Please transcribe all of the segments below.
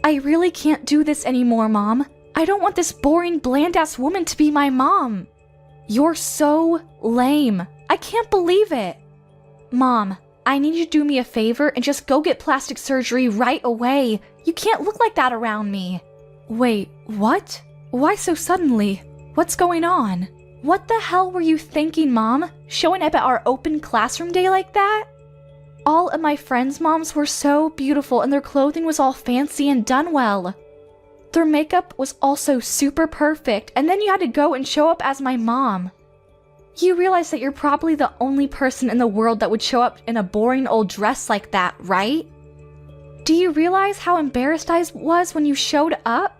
I really can't do this anymore, Mom. I don't want this boring, bland-ass woman to be my mom. You're so lame. I can't believe it. Mom, I need you to do me a favor and just go get plastic surgery right away. You can't look like that around me. Wait, what? Why so suddenly? What's going on? What the hell were you thinking, Mom? Showing up at our open classroom day like that? All of my friends' moms were so beautiful and their clothing was all fancy and done well. Their makeup was also super perfect, and then you had to go and show up as my mom. You realize that you're probably the only person in the world that would show up in a boring old dress like that, right? Do you realize how embarrassed I was when you showed up?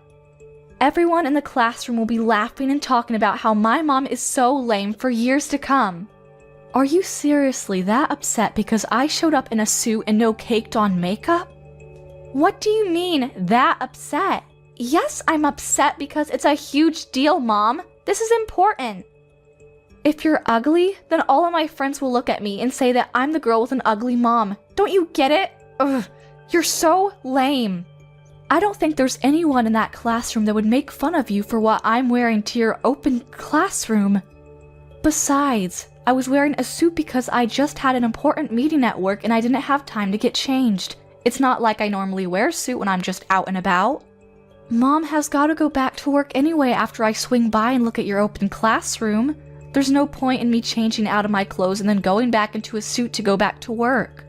Everyone in the classroom will be laughing and talking about how my mom is so lame for years to come. Are you seriously that upset because I showed up in a suit and no caked-on makeup? What do you mean, that upset? Yes, I'm upset because it's a huge deal, Mom. This is important. If you're ugly, then all of my friends will look at me and say that I'm the girl with an ugly mom. Don't you get it? Ugh, you're so lame. I don't think there's anyone in that classroom that would make fun of you for what I'm wearing to your open classroom. Besides, I was wearing a suit because I just had an important meeting at work and I didn't have time to get changed. It's not like I normally wear a suit when I'm just out and about. Mom has got to go back to work anyway after I swing by and look at your open classroom. There's no point in me changing out of my clothes and then going back into a suit to go back to work.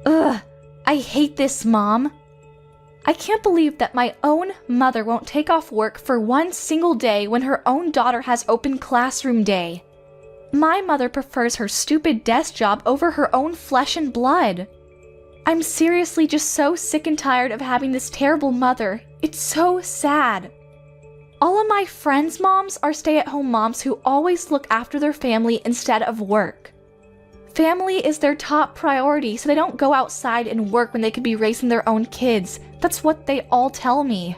Ugh, I hate this, Mom. I can't believe that my own mother won't take off work for one single day when her own daughter has open classroom day. My mother prefers her stupid desk job over her own flesh and blood. I'm seriously just so sick and tired of having this terrible mother. It's so sad. All of my friends' moms are stay-at-home moms who always look after their family instead of work. Family is their top priority, so they don't go outside and work when they could be raising their own kids. That's what they all tell me.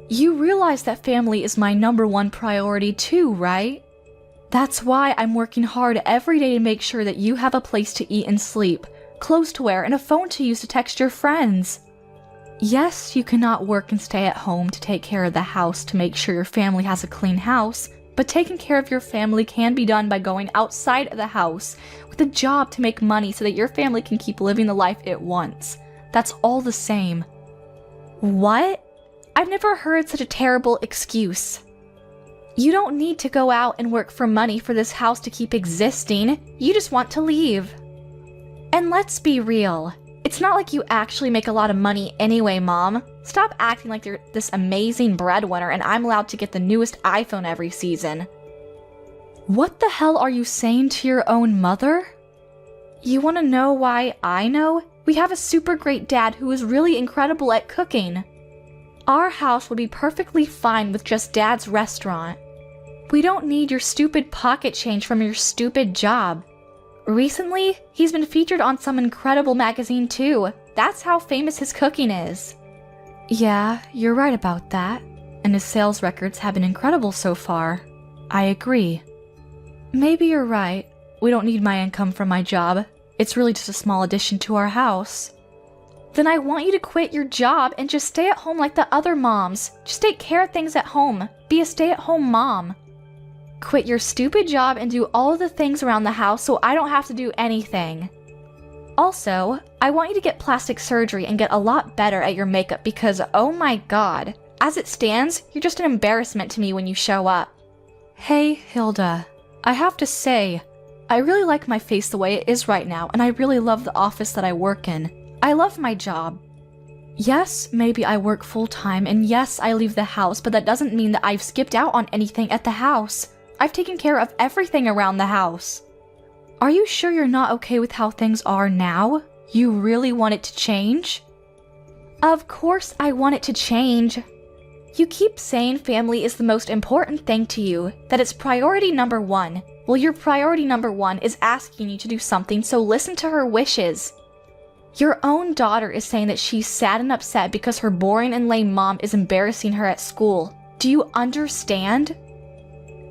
You realize that family is my #1 priority too, right? That's why I'm working hard every day to make sure that you have a place to eat and sleep, clothes to wear, and a phone to use to text your friends. Yes, you cannot work and stay at home to take care of the house to make sure your family has a clean house, but taking care of your family can be done by going outside of the house with a job to make money so that your family can keep living the life it wants. That's all the same. What? I've never heard such a terrible excuse. You don't need to go out and work for money for this house to keep existing. You just want to leave. And let's be real. It's not like you actually make a lot of money anyway, Mom. Stop acting like you're this amazing breadwinner and I'm allowed to get the newest iPhone every season. What the hell are you saying to your own mother? You want to know why I know? We have a super great dad who is really incredible at cooking. Our house would be perfectly fine with just Dad's restaurant. We don't need your stupid pocket change from your stupid job. Recently, he's been featured on some incredible magazine too. That's how famous his cooking is. Yeah, you're right about that. And his sales records have been incredible so far. I agree. Maybe you're right. We don't need my income from my job. It's really just a small addition to our house. Then I want you to quit your job and just stay at home like the other moms. Just take care of things at home. Be a stay-at-home mom. Quit your stupid job and do all of the things around the house so I don't have to do anything. Also, I want you to get plastic surgery and get a lot better at your makeup because, oh my god, as it stands, you're just an embarrassment to me when you show up. Hey, Hilda. I have to say, I really like my face the way it is right now, and I really love the office that I work in. I love my job. Yes, maybe I work full-time, and yes, I leave the house, but that doesn't mean that I've skipped out on anything at the house. I've taken care of everything around the house. Are you sure you're not okay with how things are now? You really want it to change? Of course I want it to change. You keep saying family is the most important thing to you, that it's priority #1. Well, your priority #1 is asking you to do something, so listen to her wishes. Your own daughter is saying that she's sad and upset because her boring and lame mom is embarrassing her at school. Do you understand?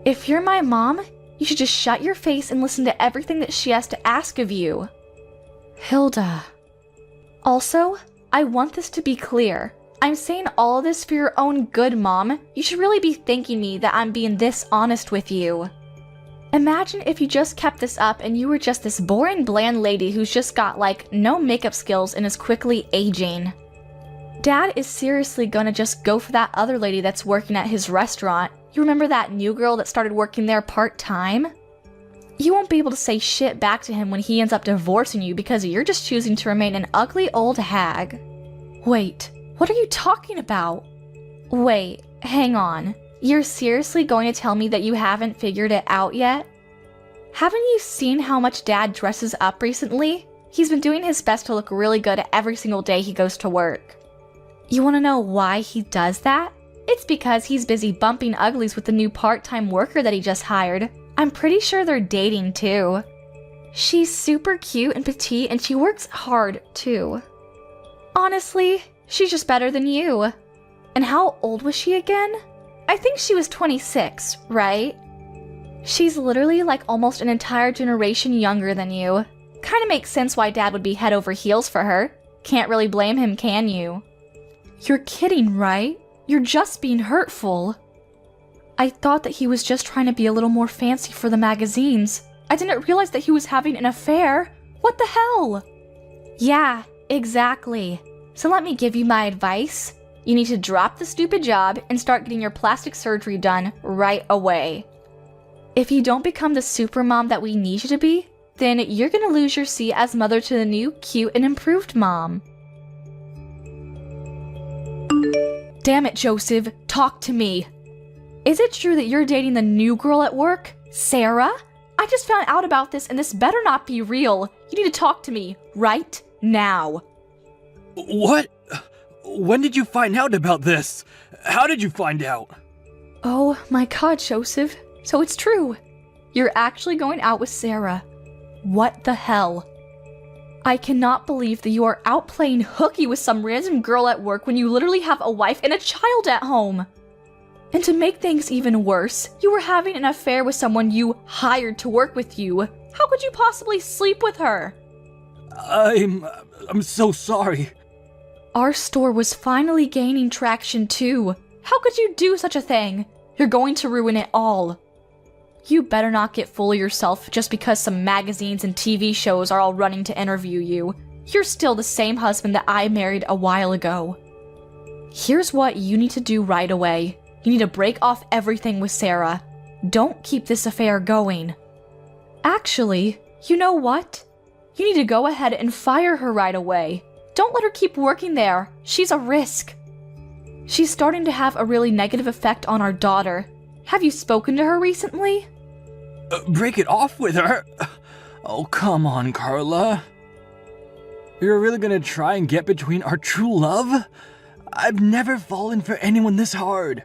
If you're my mom, you should just shut your face and listen to everything that she has to ask of you. Hilda. Also, I want this to be clear. I'm saying all of this for your own good, Mom. You should really be thanking me that I'm being this honest with you. Imagine if you just kept this up and you were just this boring, bland lady who's just got, like, no makeup skills and is quickly aging. Dad is seriously gonna just go for that other lady that's working at his restaurant. You remember that new girl that started working there part-time? You won't be able to say shit back to him when he ends up divorcing you because you're just choosing to remain an ugly old hag. Wait, what are you talking about? Wait, hang on. You're seriously going to tell me that you haven't figured it out yet? Haven't you seen how much Dad dresses up recently? He's been doing his best to look really good every single day he goes to work. You want to know why he does that? It's because he's busy bumping uglies with the new part-time worker that he just hired. I'm pretty sure they're dating too. She's super cute and petite and she works hard too. Honestly, she's just better than you. And how old was she again? I think she was 26, right? She's literally like almost an entire generation younger than you. Kinda makes sense why Dad would be head over heels for her. Can't really blame him, can you? You're kidding, right? You're just being hurtful. I thought that he was just trying to be a little more fancy for the magazines. I didn't realize that he was having an affair. What the hell? Yeah, exactly. So let me give you my advice. You need to drop the stupid job and start getting your plastic surgery done right away. If you don't become the super mom that we need you to be, then you're gonna lose your seat as mother to the new, cute, and improved mom. Damn it, Joseph, talk to me. Is it true that you're dating the new girl at work, Sarah? I just found out about this and this better not be real. You need to talk to me right now. What? When did you find out about this? How did you find out? Oh my god, Joseph. So it's true. You're actually going out with Sarah. What the hell? I cannot believe that you are out playing hooky with some random girl at work when you literally have a wife and a child at home. And to make things even worse, you were having an affair with someone you hired to work with you. How could you possibly sleep with her? I'm so sorry. Our store was finally gaining traction too. How could you do such a thing? You're going to ruin it all. You better not get full of yourself just because some magazines and TV shows are all running to interview you. You're still the same husband that I married a while ago. Here's what you need to do right away. You need to break off everything with Sarah. Don't keep this affair going. Actually, you know what? You need to go ahead and fire her right away. Don't let her keep working there. She's a risk. She's starting to have a really negative effect on our daughter. Have you spoken to her recently? Break it off with her? Oh, come on, Carla. You're really gonna try and get between our true love? I've never fallen for anyone this hard.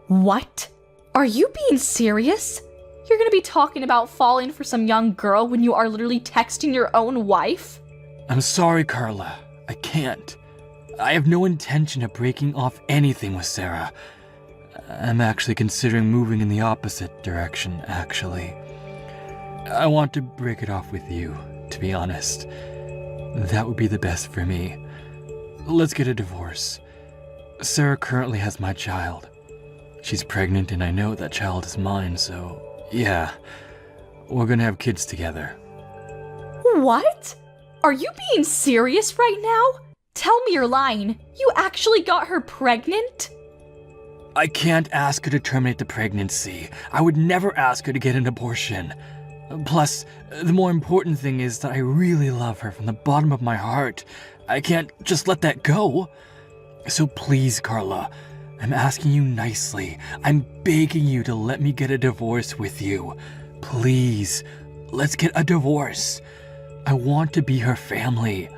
What? Are you being serious? You're gonna be talking about falling for some young girl when you are literally texting your own wife? I'm sorry, Carla. I can't. I have no intention of breaking off anything with Sarah. I'm actually considering moving in the opposite direction, actually. I want to break it off with you, to be honest. That would be the best for me. Let's get a divorce. Sarah currently has my child. She's pregnant and I know that child is mine, so yeah. We're gonna have kids together. What? Are you being serious right now? Tell me you're lying. You actually got her pregnant? I can't ask her to terminate the pregnancy. I would never ask her to get an abortion. Plus, the more important thing is that I really love her from the bottom of my heart. I can't just let that go. So please, Carla, I'm asking you nicely. I'm begging you to let me get a divorce with you. Please, let's get a divorce. I want to be her family.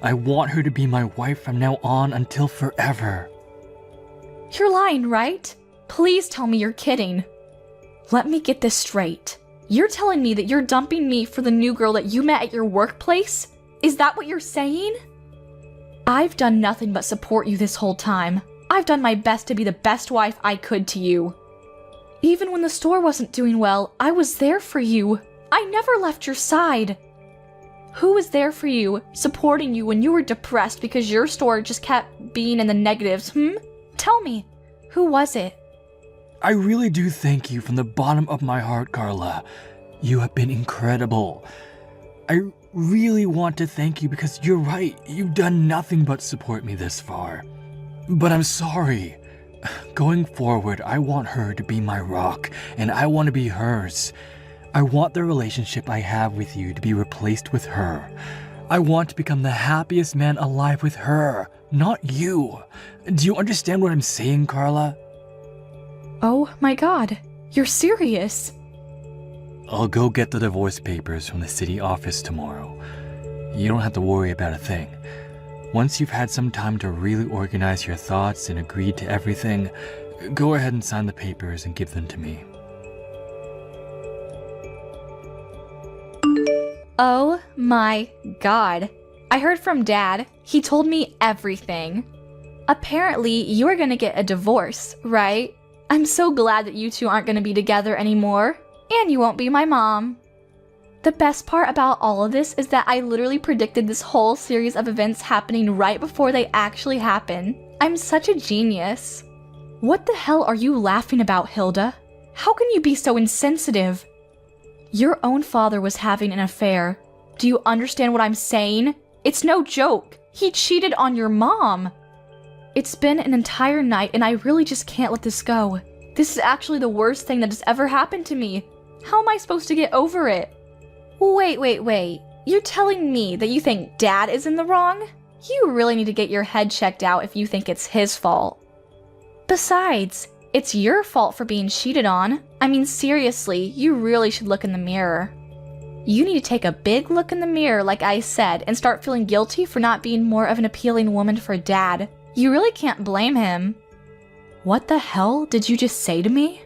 I want her to be my wife from now on until forever. You're lying, right? Please tell me you're kidding. Let me get this straight. You're telling me that you're dumping me for the new girl that you met at your workplace? Is that what you're saying? I've done nothing but support you this whole time. I've done my best to be the best wife I could to you. Even when the store wasn't doing well, I was there for you. I never left your side. Who was there for you, supporting you when you were depressed because your story just kept being in the negatives, Tell me, who was it? I really do thank you from the bottom of my heart, Carla. You have been incredible. I really want to thank you because you're right, you've done nothing but support me this far. But I'm sorry. Going forward, I want her to be my rock, and I want to be hers. I want the relationship I have with you to be replaced with her. I want to become the happiest man alive with her, not you. Do you understand what I'm saying, Carla? Oh my god, you're serious. I'll go get the divorce papers from the city office tomorrow. You don't have to worry about a thing. Once you've had some time to really organize your thoughts and agreed to everything, go ahead and sign the papers and give them to me. Oh my god. I heard from Dad. He told me everything. Apparently, you're gonna get a divorce, right? I'm so glad that you two aren't gonna be together anymore. And you won't be my mom. The best part about all of this is that I literally predicted this whole series of events happening right before they actually happen. I'm such a genius. What the hell are you laughing about, Hilda? How can you be so insensitive? Your own father was having an affair. Do you understand what I'm saying? It's no joke. He cheated on your mom. It's been an entire night and I really just can't let this go. This is actually the worst thing that has ever happened to me. How am I supposed to get over it? Wait. You're telling me that you think Dad is in the wrong? You really need to get your head checked out if you think it's his fault. Besides, it's your fault for being cheated on. I mean, seriously, you really should look in the mirror. You need to take a big look in the mirror, like I said, and start feeling guilty for not being more of an appealing woman for Dad. You really can't blame him. What the hell did you just say to me?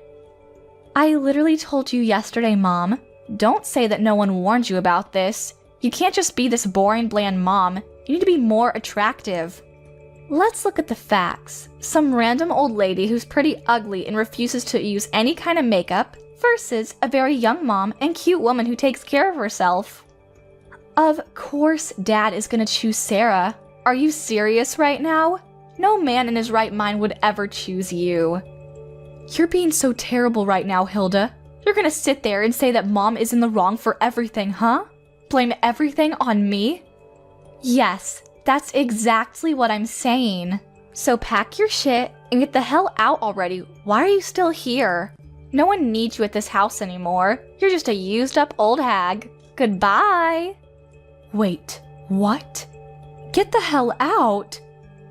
I literally told you yesterday, Mom. Don't say that no one warned you about this. You can't just be this boring, bland mom. You need to be more attractive. Let's look at the facts. Some random old lady who's pretty ugly and refuses to use any kind of makeup versus a very young mom and cute woman who takes care of herself. Of course Dad is gonna choose Sarah. Are you serious right now? No man in his right mind would ever choose you. You're being so terrible right now, Hilda. You're gonna sit there and say that Mom is in the wrong for everything, huh? Blame everything on me? Yes, that's exactly what I'm saying. So pack your shit and get the hell out already. Why are you still here? No one needs you at this house anymore. You're just a used up old hag. Goodbye. Wait, what? Get the hell out?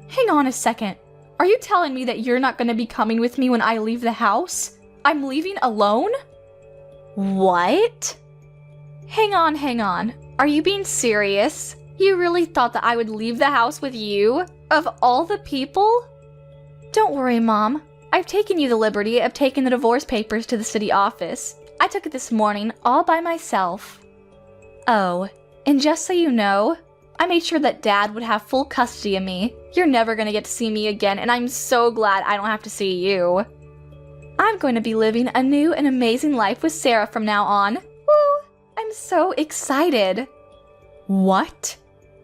Hang on a second. Are you telling me that you're not gonna be coming with me when I leave the house? I'm leaving alone? What? Hang on. Are you being serious? You really thought that I would leave the house with you? Of all the people? Don't worry, Mom. I've taken you the liberty of taking the divorce papers to the city office. I took it this morning all by myself. Oh, and just so you know, I made sure that Dad would have full custody of me. You're never gonna get to see me again, and I'm so glad I don't have to see you. I'm going to be living a new and amazing life with Sarah from now on. Woo! I'm so excited. What?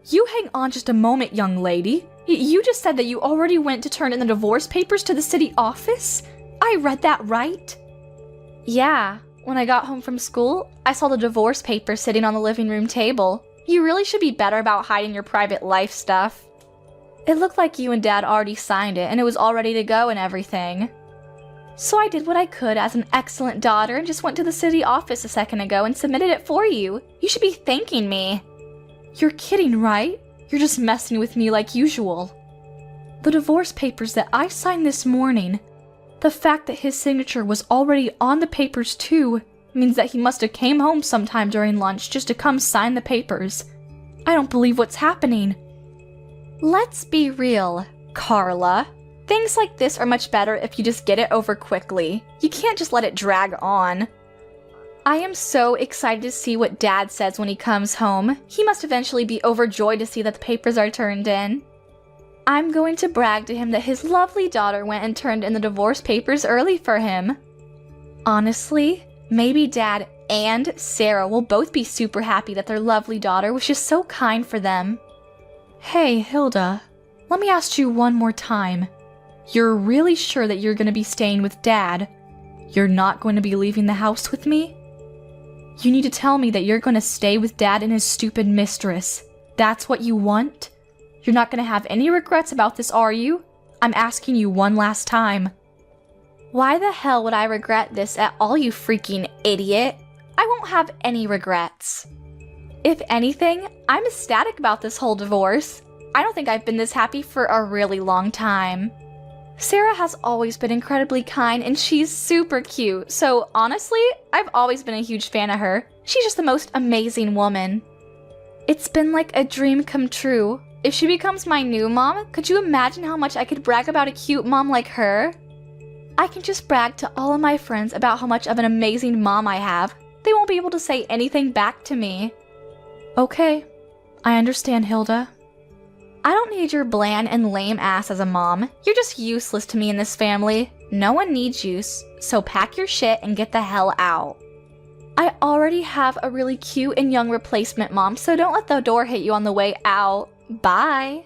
You hang on just a moment, young lady. You just said that you already went to turn in the divorce papers to the city office? I read that right? Yeah, when I got home from school, I saw the divorce papers sitting on the living room table. You really should be better about hiding your private life stuff. It looked like you and Dad already signed it and it was all ready to go and everything. So I did what I could as an excellent daughter and just went to the city office a second ago and submitted it for you. You should be thanking me. You're kidding, right? You're just messing with me like usual. The divorce papers that I signed this morning, the fact that his signature was already on the papers too, means that he must have came home sometime during lunch just to come sign the papers. I don't believe what's happening. Let's be real, Carla. Things like this are much better if you just get it over quickly. You can't just let it drag on. I am so excited to see what Dad says when he comes home. He must eventually be overjoyed to see that the papers are turned in. I'm going to brag to him that his lovely daughter went and turned in the divorce papers early for him. Honestly, maybe Dad and Sarah will both be super happy that their lovely daughter was just so kind for them. Hey, Hilda, let me ask you one more time. You're really sure that you're going to be staying with Dad? You're not going to be leaving the house with me? You need to tell me that you're going to stay with Dad and his stupid mistress. That's what you want? You're not going to have any regrets about this, are you? I'm asking you one last time. Why the hell would I regret this at all, you freaking idiot? I won't have any regrets. If anything, I'm ecstatic about this whole divorce. I don't think I've been this happy for a really long time. Sarah has always been incredibly kind and she's super cute, so honestly, I've always been a huge fan of her. She's just the most amazing woman. It's been like a dream come true. If she becomes my new mom, could you imagine how much I could brag about a cute mom like her? I can just brag to all of my friends about how much of an amazing mom I have. They won't be able to say anything back to me. Okay, I understand, Hilda. I don't need your bland and lame ass as a mom. You're just useless to me in this family. No one needs you, so pack your shit and get the hell out. I already have a really cute and young replacement mom, so don't let the door hit you on the way out. Bye.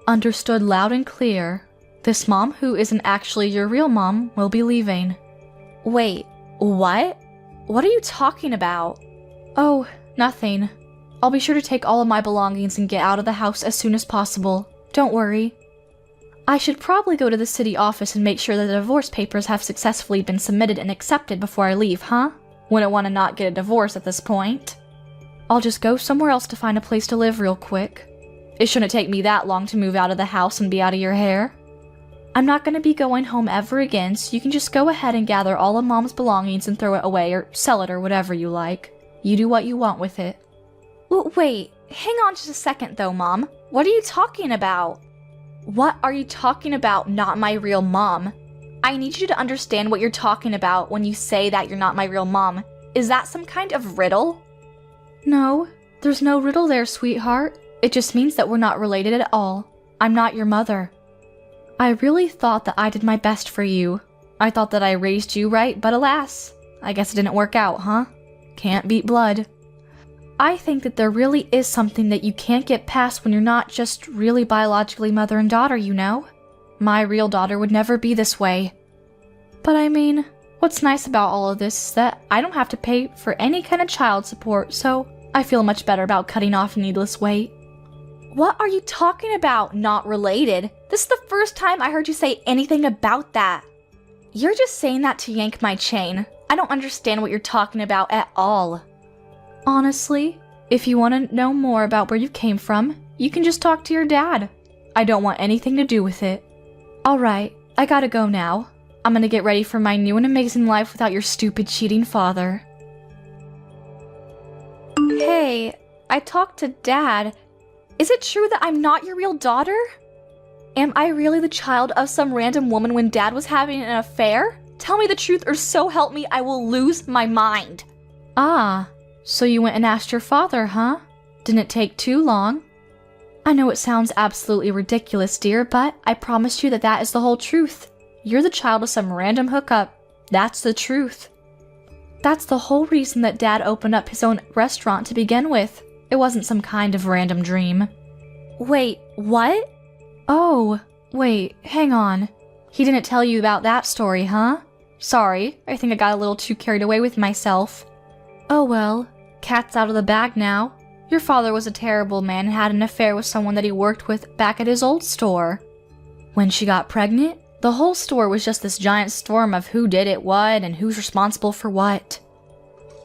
Understood loud and clear. This mom, who isn't actually your real mom, will be leaving. Wait, what? What are you talking about? Oh, nothing. I'll be sure to take all of my belongings and get out of the house as soon as possible. Don't worry. I should probably go to the city office and make sure that the divorce papers have successfully been submitted and accepted before I leave, huh? Wouldn't want to not get a divorce at this point. I'll just go somewhere else to find a place to live real quick. It shouldn't take me that long to move out of the house and be out of your hair. I'm not going to be going home ever again, so you can just go ahead and gather all of Mom's belongings and throw it away or sell it or whatever you like. You do what you want with it. Wait, hang on just a second though, Mom. What are you talking about? What are you talking about, not my real mom? I need you to understand what you're talking about when you say that you're not my real mom. Is that some kind of riddle? No, there's no riddle there, sweetheart. It just means that we're not related at all. I'm not your mother. I really thought that I did my best for you. I thought that I raised you right, but alas, I guess it didn't work out, huh? Can't beat blood. I think that there really is something that you can't get past when you're not just really biologically mother and daughter, you know? My real daughter would never be this way. But I mean, what's nice about all of this is that I don't have to pay for any kind of child support, so I feel much better about cutting off needless weight. What are you talking about, not related? This is the first time I heard you say anything about that. You're just saying that to yank my chain. I don't understand what you're talking about at all. Honestly, if you want to know more about where you came from, you can just talk to your dad. I don't want anything to do with it. Alright, I gotta go now. I'm gonna get ready for my new and amazing life without your stupid cheating father. Hey, I talked to Dad. Is it true that I'm not your real daughter? Am I really the child of some random woman when Dad was having an affair? Tell me the truth or so help me I will lose my mind. Ah. So you went and asked your father, huh? Didn't take too long. I know it sounds absolutely ridiculous, dear, but I promise you that that is the whole truth. You're the child of some random hookup. That's the truth. That's the whole reason that Dad opened up his own restaurant to begin with. It wasn't some kind of random dream. Wait, what? Oh, wait, hang on. He didn't tell you about that story, huh? Sorry, I think I got a little too carried away with myself. Oh well, cat's out of the bag now. Your father was a terrible man and had an affair with someone that he worked with back at his old store. When she got pregnant, the whole store was just this giant storm of who did it what and who's responsible for what.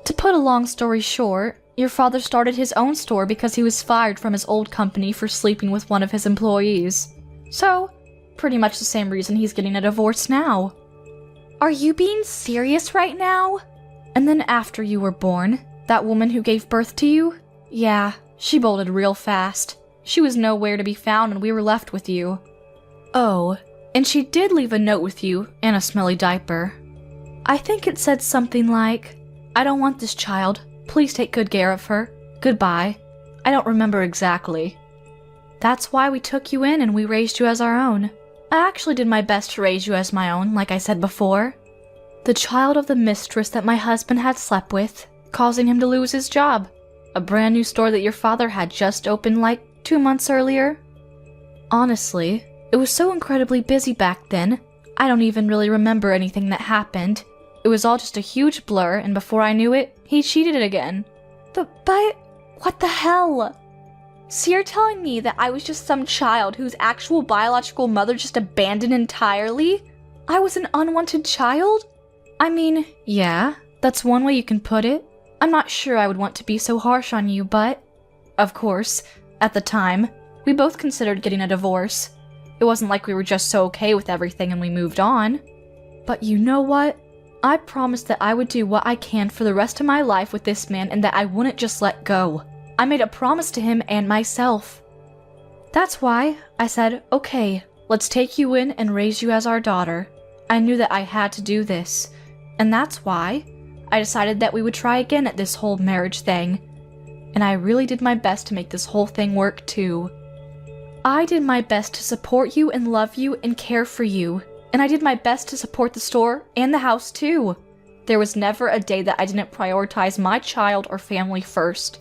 To put a long story short, your father started his own store because he was fired from his old company for sleeping with one of his employees. So, pretty much the same reason he's getting a divorce now. Are you being serious right now? And then after you were born, that woman who gave birth to you? Yeah, she bolted real fast. She was nowhere to be found and we were left with you. Oh, and she did leave a note with you and a smelly diaper. I think it said something like, I don't want this child. Please take good care of her. Goodbye. I don't remember exactly. That's why we took you in and we raised you as our own. I actually did my best to raise you as my own, like I said before. The child of the mistress that my husband had slept with, causing him to lose his job. A brand new store that your father had just opened like 2 months earlier. Honestly, it was so incredibly busy back then, I don't even really remember anything that happened. It was all just a huge blur, and before I knew it, he cheated again. But what the hell? So you're telling me that I was just some child whose actual biological mother just abandoned entirely? I was an unwanted child? I mean, yeah, that's one way you can put it. I'm not sure I would want to be so harsh on you, but... Of course, at the time, we both considered getting a divorce. It wasn't like we were just so okay with everything and we moved on. But you know what? I promised that I would do what I can for the rest of my life with this man and that I wouldn't just let go. I made a promise to him and myself. That's why I said, okay, let's take you in and raise you as our daughter. I knew that I had to do this. And that's why I decided that we would try again at this whole marriage thing. And I really did my best to make this whole thing work too. I did my best to support you and love you and care for you. And I did my best to support the store and the house too. There was never a day that I didn't prioritize my child or family first.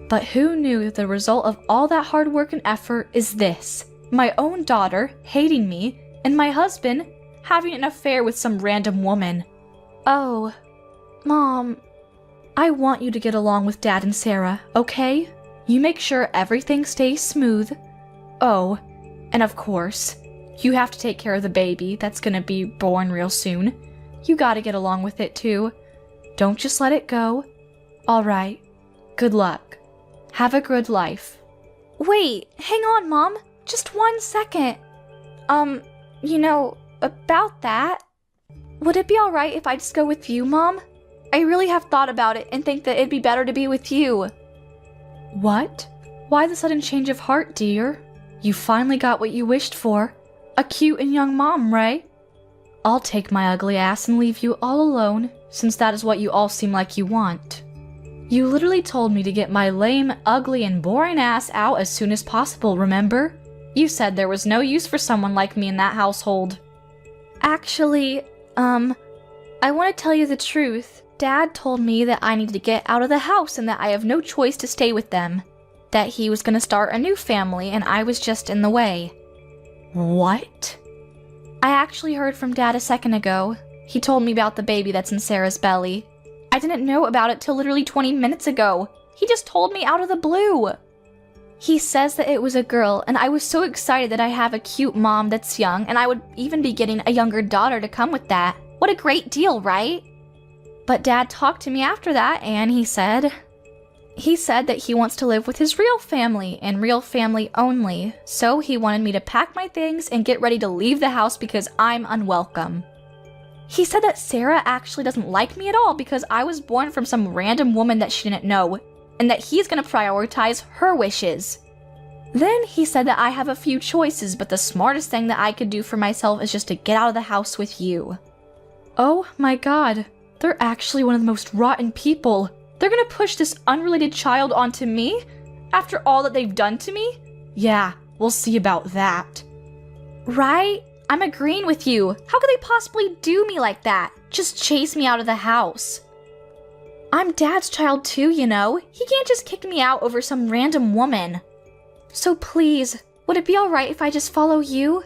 But who knew that the result of all that hard work and effort is this? My own daughter hating me and my husband having an affair with some random woman. Oh, Mom, I want you to get along with Dad and Sarah, okay? You make sure everything stays smooth. Oh, and of course, you have to take care of the baby that's gonna be born real soon. You gotta get along with it too. Don't just let it go. Alright, good luck. Have a good life. Wait, hang on, Mom. Just 1 second. About that. Would it be alright if I just go with you, Mom? I really have thought about it and think that it'd be better to be with you. What? Why the sudden change of heart, dear? You finally got what you wished for. A cute and young mom, right? I'll take my ugly ass and leave you all alone, since that is what you all seem like you want. You literally told me to get my lame, ugly, and boring ass out as soon as possible, remember? You said there was no use for someone like me in that household. Actually, I want to tell you the truth. Dad told me that I needed to get out of the house and that I have no choice to stay with them. That he was going to start a new family and I was just in the way. What? I actually heard from Dad a second ago. He told me about the baby that's in Sarah's belly. I didn't know about it till literally 20 minutes ago. He just told me out of the blue. He says that it was a girl, and I was so excited that I have a cute mom that's young, and I would even be getting a younger daughter to come with that. What a great deal, right? But Dad talked to me after that, and he said that he wants to live with his real family, and real family only. So he wanted me to pack my things and get ready to leave the house because I'm unwelcome. He said that Sarah actually doesn't like me at all because I was born from some random woman that she didn't know, and that he's gonna prioritize her wishes. Then he said that I have a few choices, but the smartest thing that I could do for myself is just to get out of the house with you. Oh my god, they're actually one of the most rotten people. They're gonna push this unrelated child onto me? After all that they've done to me? Yeah, we'll see about that. Right? I'm agreeing with you. How could they possibly do me like that? Just chase me out of the house. I'm Dad's child too, you know. He can't just kick me out over some random woman. So please, would it be alright if I just follow you?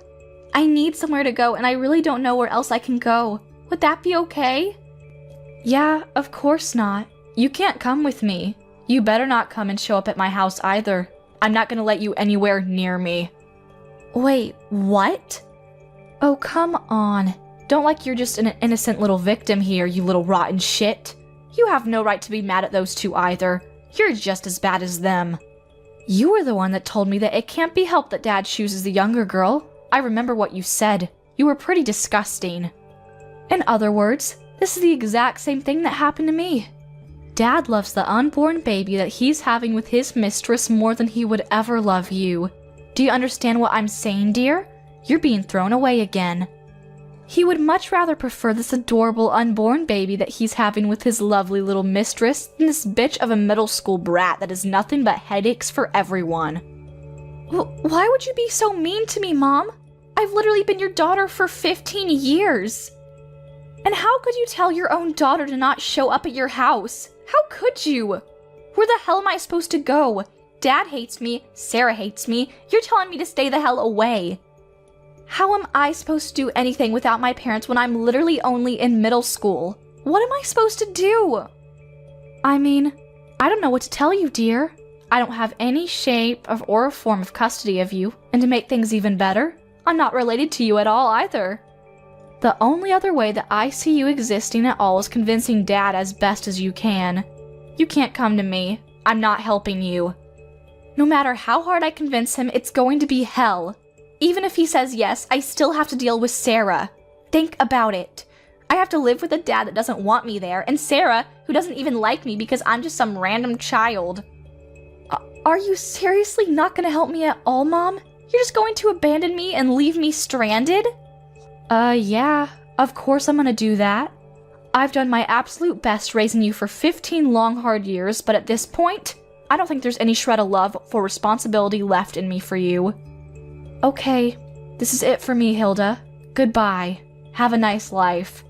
I need somewhere to go and I really don't know where else I can go. Would that be okay? Yeah, of course not. You can't come with me. You better not come and show up at my house either. I'm not gonna let you anywhere near me. Wait, what? Oh, come on. Don't like you're just an innocent little victim here, you little rotten shit. You have no right to be mad at those two either. You're just as bad as them. You were the one that told me that it can't be helped that Dad chooses the younger girl. I remember what you said. You were pretty disgusting. In other words, this is the exact same thing that happened to me. Dad loves the unborn baby that he's having with his mistress more than he would ever love you. Do you understand what I'm saying, dear? You're being thrown away again. He would much rather prefer this adorable unborn baby that he's having with his lovely little mistress than this bitch of a middle school brat that is nothing but headaches for everyone. Why would you be so mean to me, Mom? I've literally been your daughter for 15 years. And how could you tell your own daughter to not show up at your house? How could you? Where the hell am I supposed to go? Dad hates me, Sarah hates me, you're telling me to stay the hell away. How am I supposed to do anything without my parents when I'm literally only in middle school? What am I supposed to do? I mean, I don't know what to tell you, dear. I don't have any shape or form of custody of you, and to make things even better, I'm not related to you at all either. The only other way that I see you existing at all is convincing Dad as best as you can. You can't come to me. I'm not helping you. No matter how hard I convince him, it's going to be hell. Even if he says yes, I still have to deal with Sarah. Think about it. I have to live with a dad that doesn't want me there, and Sarah, who doesn't even like me because I'm just some random child. Are you seriously not going to help me at all, Mom? You're just going to abandon me and leave me stranded? Yeah, of course I'm going to do that. I've done my absolute best raising you for 15 long, hard years, but at this point, I don't think there's any shred of love or responsibility left in me for you. Okay, this is it for me, Hilda. Goodbye. Have a nice life.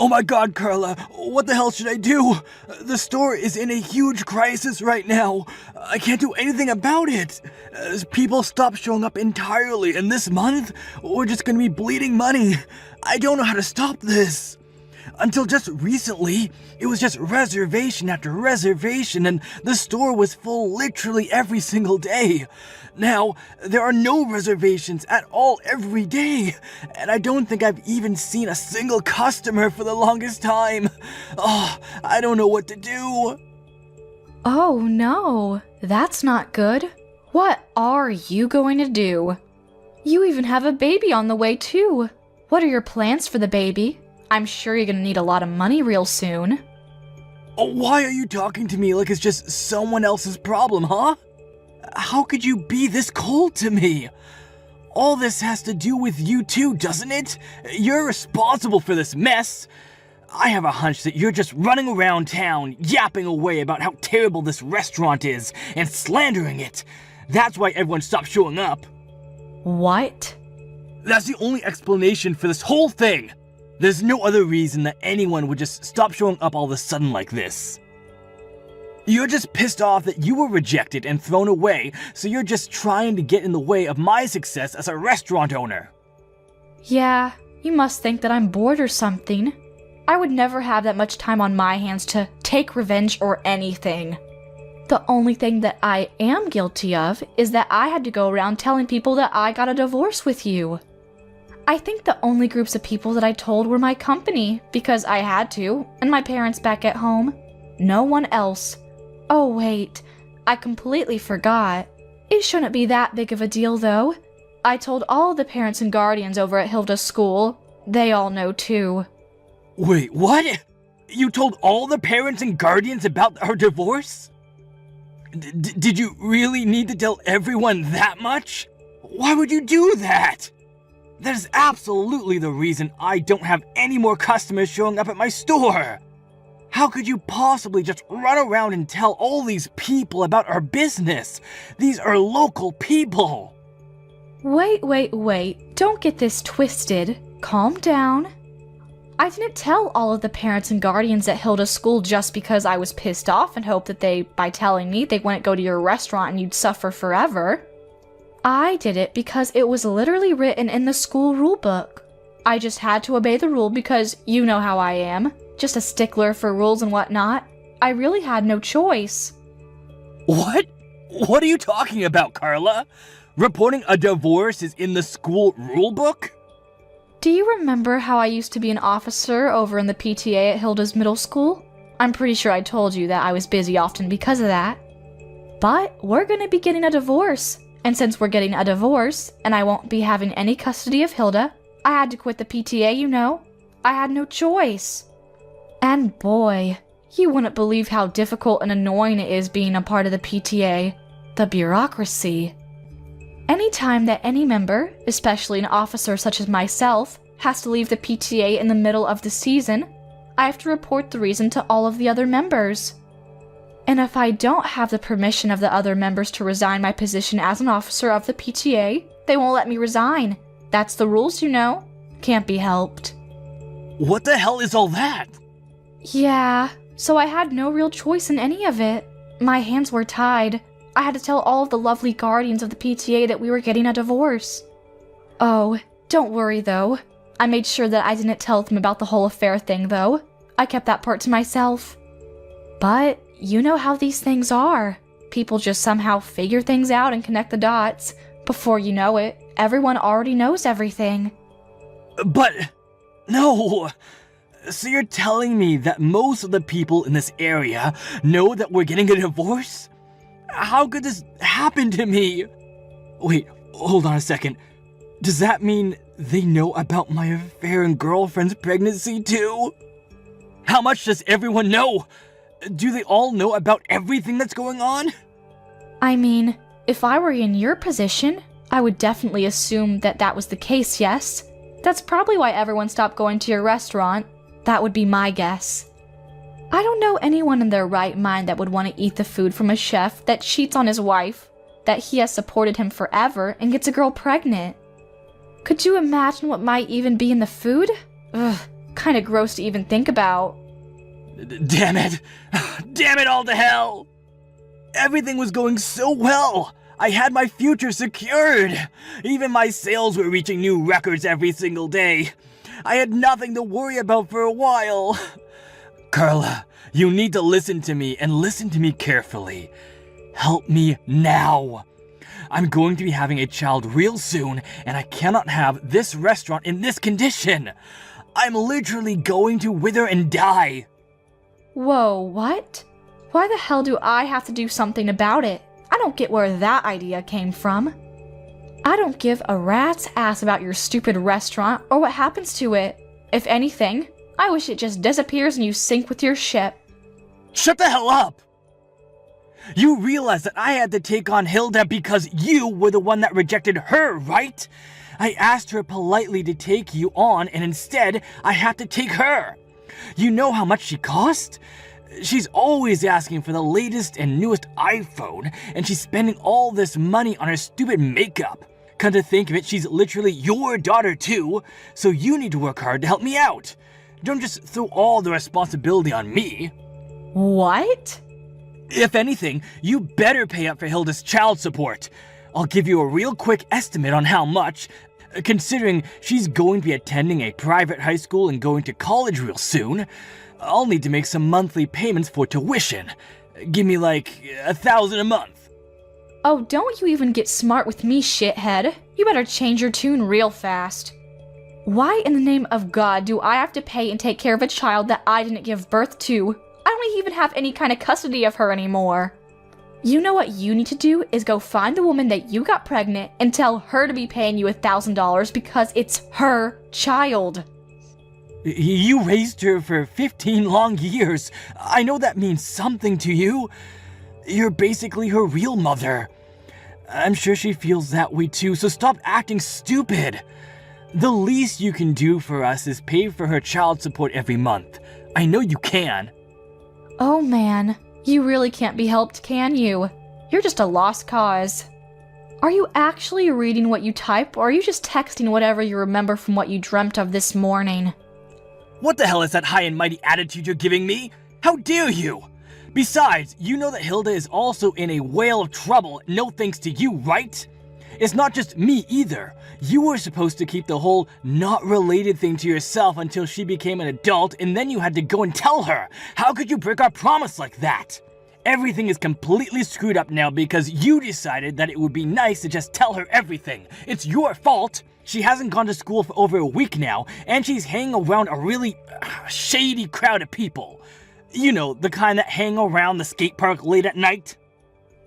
Oh my god, Carla, what the hell should I do? The store is in a huge crisis right now. I can't do anything about it. People stop showing up entirely, and this month, we're just gonna be bleeding money. I don't know how to stop this. Until just recently, it was just reservation after reservation, and the store was full literally every single day. Now, there are no reservations at all every day, and I don't think I've even seen a single customer for the longest time. Oh, I don't know what to do. Oh no, that's not good. What are you going to do? You even have a baby on the way too. What are your plans for the baby? I'm sure you're gonna need a lot of money real soon. Why are you talking to me like it's just someone else's problem, huh? How could you be this cold to me? All this has to do with you too, doesn't it? You're responsible for this mess. I have a hunch that you're just running around town, yapping away about how terrible this restaurant is, and slandering it. That's why everyone stopped showing up. What? That's the only explanation for this whole thing. There's no other reason that anyone would just stop showing up all of a sudden like this. You're just pissed off that you were rejected and thrown away, so you're just trying to get in the way of my success as a restaurant owner. Yeah, you must think that I'm bored or something. I would never have that much time on my hands to take revenge or anything. The only thing that I am guilty of is that I had to go around telling people that I got a divorce with you. I think the only groups of people that I told were my company, because I had to, and my parents back at home. No one else. Oh wait, I completely forgot. It shouldn't be that big of a deal though. I told all the parents and guardians over at Hilda's school. They all know too. Wait, what? You told all the parents and guardians about our divorce? Did you really need to tell everyone that much? Why would you do that? That is absolutely the reason I don't have any more customers showing up at my store. How could you possibly just run around and tell all these people about our business? These are local people. Wait. Don't get this twisted. Calm down. I didn't tell all of the parents and guardians at Hilda's school just because I was pissed off and hoped that by telling me, they wouldn't go to your restaurant and you'd suffer forever. I did it because it was literally written in the school rule book. I just had to obey the rule because you know how I am. Just a stickler for rules and whatnot. I really had no choice. What? What are you talking about, Carla? Reporting a divorce is in the school rule book? Do you remember how I used to be an officer over in the PTA at Hilda's middle school? I'm pretty sure I told you that I was busy often because of that. But we're gonna be getting a divorce. And since we're getting a divorce, and I won't be having any custody of Hilda, I had to quit the PTA, you know. I had no choice. And boy, you wouldn't believe how difficult and annoying it is being a part of the PTA. The bureaucracy. Anytime that any member, especially an officer such as myself, has to leave the PTA in the middle of the season, I have to report the reason to all of the other members. And if I don't have the permission of the other members to resign my position as an officer of the PTA, they won't let me resign. That's the rules, you know. Can't be helped. What the hell is all that? Yeah, so I had no real choice in any of it. My hands were tied. I had to tell all of the lovely guardians of the PTA that we were getting a divorce. Oh, don't worry though. I made sure that I didn't tell them about the whole affair thing though. I kept that part to myself. But you know how these things are. People just somehow figure things out and connect the dots. Before you know it, everyone already knows everything. But, no. So you're telling me that most of the people in this area know that we're getting a divorce? How could this happen to me? Wait, hold on a second. Does that mean they know about my affair and girlfriend's pregnancy too? How much does everyone know? Do they all know about everything that's going on? I mean, if I were in your position, I would definitely assume that that was the case, yes? That's probably why everyone stopped going to your restaurant. That would be my guess. I don't know anyone in their right mind that would want to eat the food from a chef that cheats on his wife, that he has supported him forever and gets a girl pregnant. Could you imagine what might even be in the food? Ugh, kinda gross to even think about. Damn it! Damn it all to hell! Everything was going so well! I had my future secured! Even my sales were reaching new records every single day. I had nothing to worry about for a while. Carla, you need to listen to me and listen to me carefully. Help me now. I'm going to be having a child real soon, and I cannot have this restaurant in this condition. I'm literally going to wither and die. Whoa, what? Why the hell do I have to do something about it? I don't get where that idea came from. I don't give a rat's ass about your stupid restaurant or what happens to it. If anything, I wish it just disappears and you sink with your ship. Shut the hell up! You realize that I had to take on Hilda because you were the one that rejected her, right? I asked her politely to take you on, and instead, I had to take her. You know how much she cost? She's always asking for the latest and newest iPhone, and she's spending all this money on her stupid makeup. Come to think of it, she's literally your daughter too, so you need to work hard to help me out. Don't just throw all the responsibility on me. What? If anything, you better pay up for Hilda's child support. I'll give you a real quick estimate on how much, considering she's going to be attending a private high school and going to college real soon. I'll need to make some monthly payments for tuition. Give me like $1,000 a month. Oh, don't you even get smart with me, shithead. You better change your tune real fast. Why in the name of God do I have to pay and take care of a child that I didn't give birth to? I don't even have any kind of custody of her anymore. You know what you need to do is go find the woman that you got pregnant and tell her to be paying you $1,000 because it's her child. You raised her for 15 long years. I know that means something to you. You're basically her real mother. I'm sure she feels that way too, so stop acting stupid. The least you can do for us is pay for her child support every month. I know you can. Oh man, you really can't be helped, can you? You're just a lost cause. Are you actually reading what you type, or are you just texting whatever you remember from what you dreamt of this morning? What the hell is that high and mighty attitude you're giving me? How dare you? Besides, you know that Hilda is also in a whale of trouble, no thanks to you, right? It's not just me either. You were supposed to keep the whole not related thing to yourself until she became an adult, and then you had to go and tell her. How could you break our promise like that? Everything is completely screwed up now because you decided that it would be nice to just tell her everything. It's your fault. She hasn't gone to school for over a week now, and she's hanging around a really shady crowd of people. You know, the kind that hang around the skate park late at night.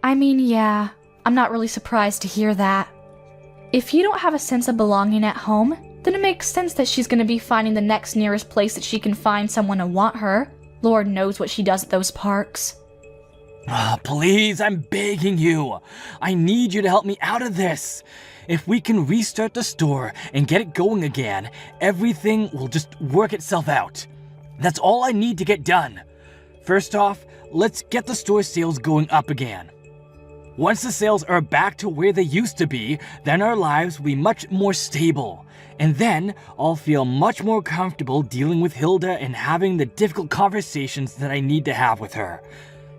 I mean, yeah, I'm not really surprised to hear that. If you don't have a sense of belonging at home, then it makes sense that she's gonna be finding the next nearest place that she can find someone to want her. Lord knows what she does at those parks. Please, I'm begging you. I need you to help me out of this. If we can restart the store and get it going again, everything will just work itself out. That's all I need to get done. First off, let's get the store sales going up again. Once the sales are back to where they used to be, then our lives will be much more stable. And then I'll feel much more comfortable dealing with Hilda and having the difficult conversations that I need to have with her.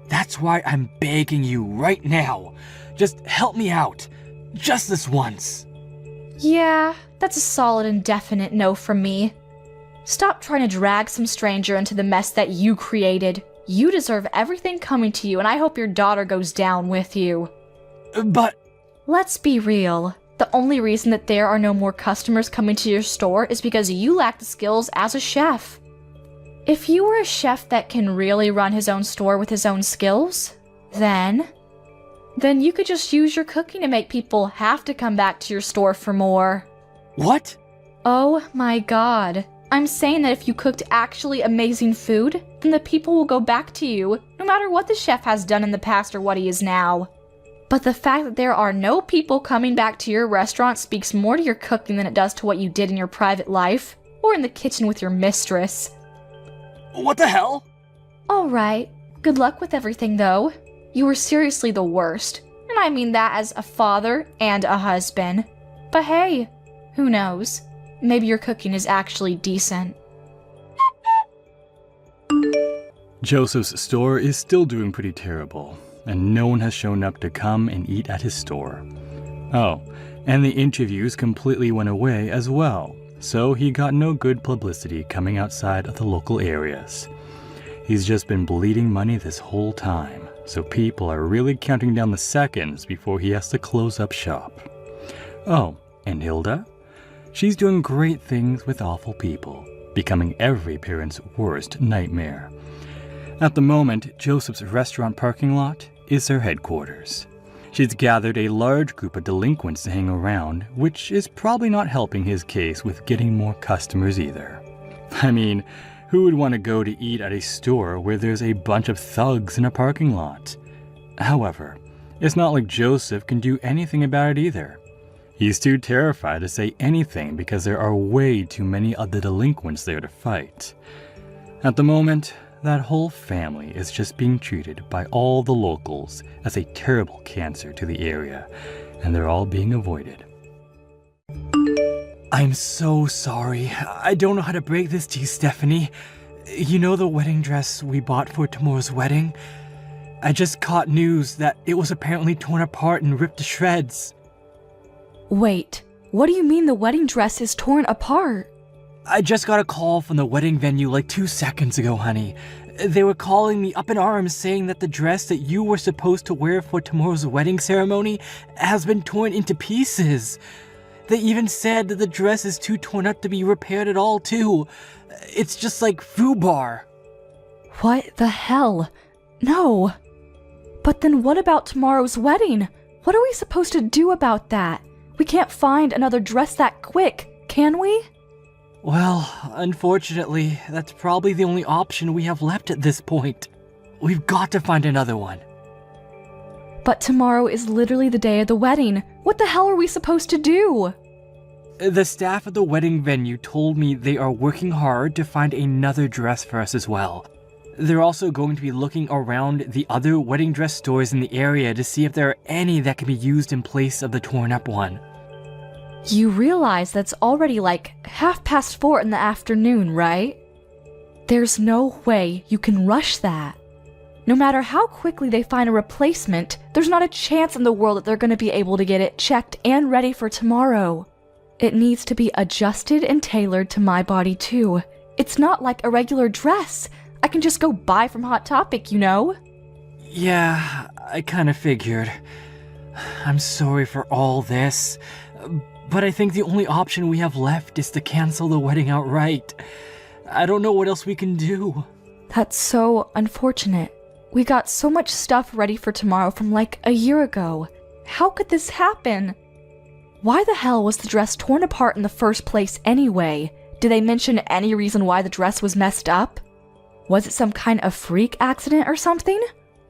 That's why I'm begging you right now. Just help me out. Just this once. Yeah, that's a solid and definite no from me. Stop trying to drag some stranger into the mess that you created. You deserve everything coming to you, and I hope your daughter goes down with you. But... Let's be real. The only reason that there are no more customers coming to your store is because you lack the skills as a chef. If you were a chef that can really run his own store with his own skills, then you could just use your cooking to make people have to come back to your store for more. What? Oh my god. I'm saying that if you cooked actually amazing food, then the people will go back to you, no matter what the chef has done in the past or what he is now. But the fact that there are no people coming back to your restaurant speaks more to your cooking than it does to what you did in your private life, or in the kitchen with your mistress. What the hell? Alright, good luck with everything though. You were seriously the worst, and I mean that as a father and a husband. But hey, who knows? Maybe your cooking is actually decent. Joseph's store is still doing pretty terrible, and no one has shown up to come and eat at his store. Oh, and the interviews completely went away as well, so he got no good publicity coming outside of the local areas. He's just been bleeding money this whole time, so people are really counting down the seconds before he has to close up shop. Oh, and Hilda? She's doing great things with awful people, becoming every parent's worst nightmare. At the moment, Joseph's restaurant parking lot is her headquarters. She's gathered a large group of delinquents to hang around, which is probably not helping his case with getting more customers either. I mean, who would want to go to eat at a store where there's a bunch of thugs in a parking lot? However, it's not like Joseph can do anything about it either. He's too terrified to say anything because there are way too many of the delinquents there to fight. At the moment, that whole family is just being treated by all the locals as a terrible cancer to the area, and they're all being avoided. I'm so sorry. I don't know how to break this to you, Stephanie. You know the wedding dress we bought for tomorrow's wedding? I just caught news that it was apparently torn apart and ripped to shreds. Wait, what do you mean the wedding dress is torn apart? I just got a call from the wedding venue like 2 seconds ago, honey. They were calling me up in arms saying that the dress that you were supposed to wear for tomorrow's wedding ceremony has been torn into pieces. They even said that the dress is too torn up to be repaired at all, too. It's just like FUBAR. What the hell? No. But then what about tomorrow's wedding? What are we supposed to do about that? We can't find another dress that quick, can we? Well, unfortunately, that's probably the only option we have left at this point. We've got to find another one. But tomorrow is literally the day of the wedding. What the hell are we supposed to do? The staff at the wedding venue told me they are working hard to find another dress for us as well. They're also going to be looking around the other wedding dress stores in the area to see if there are any that can be used in place of the torn up one. You realize that's already like 4:30 in the afternoon, right? There's no way you can rush that. No matter how quickly they find a replacement, there's not a chance in the world that they're going to be able to get it checked and ready for tomorrow. It needs to be adjusted and tailored to my body too. It's not like a regular dress. I can just go buy from Hot Topic, you know? Yeah, I kind of figured. I'm sorry for all this, but I think the only option we have left is to cancel the wedding outright. I don't know what else we can do. That's so unfortunate. We got so much stuff ready for tomorrow from like a year ago. How could this happen? Why the hell was the dress torn apart in the first place anyway? Did they mention any reason why the dress was messed up? Was it some kind of freak accident or something?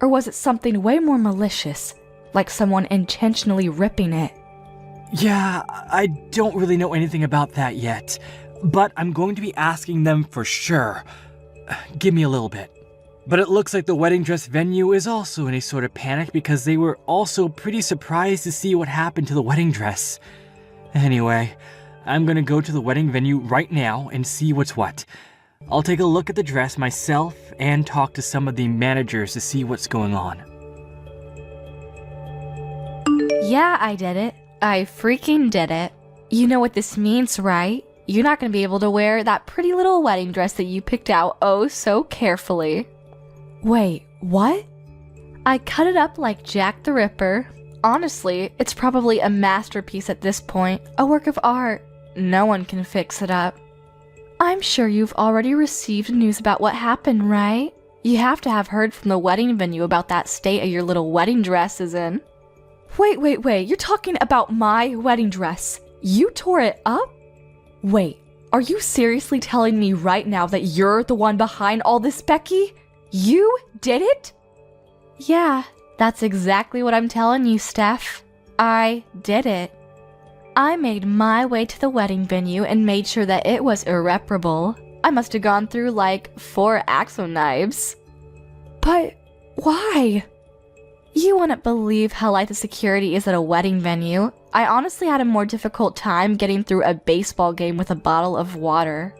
Or was it something way more malicious, like someone intentionally ripping it? Yeah, I don't really know anything about that yet, but I'm going to be asking them for sure. Give me a little bit. But it looks like the wedding dress venue is also in a sort of panic because they were also pretty surprised to see what happened to the wedding dress. Anyway, I'm gonna go to the wedding venue right now and see what's what. I'll take a look at the dress myself and talk to some of the managers to see what's going on. Yeah, I did it. I freaking did it. You know what this means, right? You're not gonna be able to wear that pretty little wedding dress that you picked out oh so carefully. Wait, what? I cut it up like Jack the Ripper. Honestly, it's probably a masterpiece at this point, a work of art. No one can fix it up. I'm sure you've already received news about what happened, right? You have to have heard from the wedding venue about that state of your little wedding dress is in. Wait, you're talking about my wedding dress? You tore it up? Wait, are you seriously telling me right now that you're the one behind all this, Becky? You did it? Yeah, that's exactly what I'm telling you, Steph. I did it. I made my way to the wedding venue and made sure that it was irreparable. I must have gone through like 4 axle knives. But why? You wouldn't believe how light the security is at a wedding venue. I honestly had a more difficult time getting through a baseball game with a bottle of water.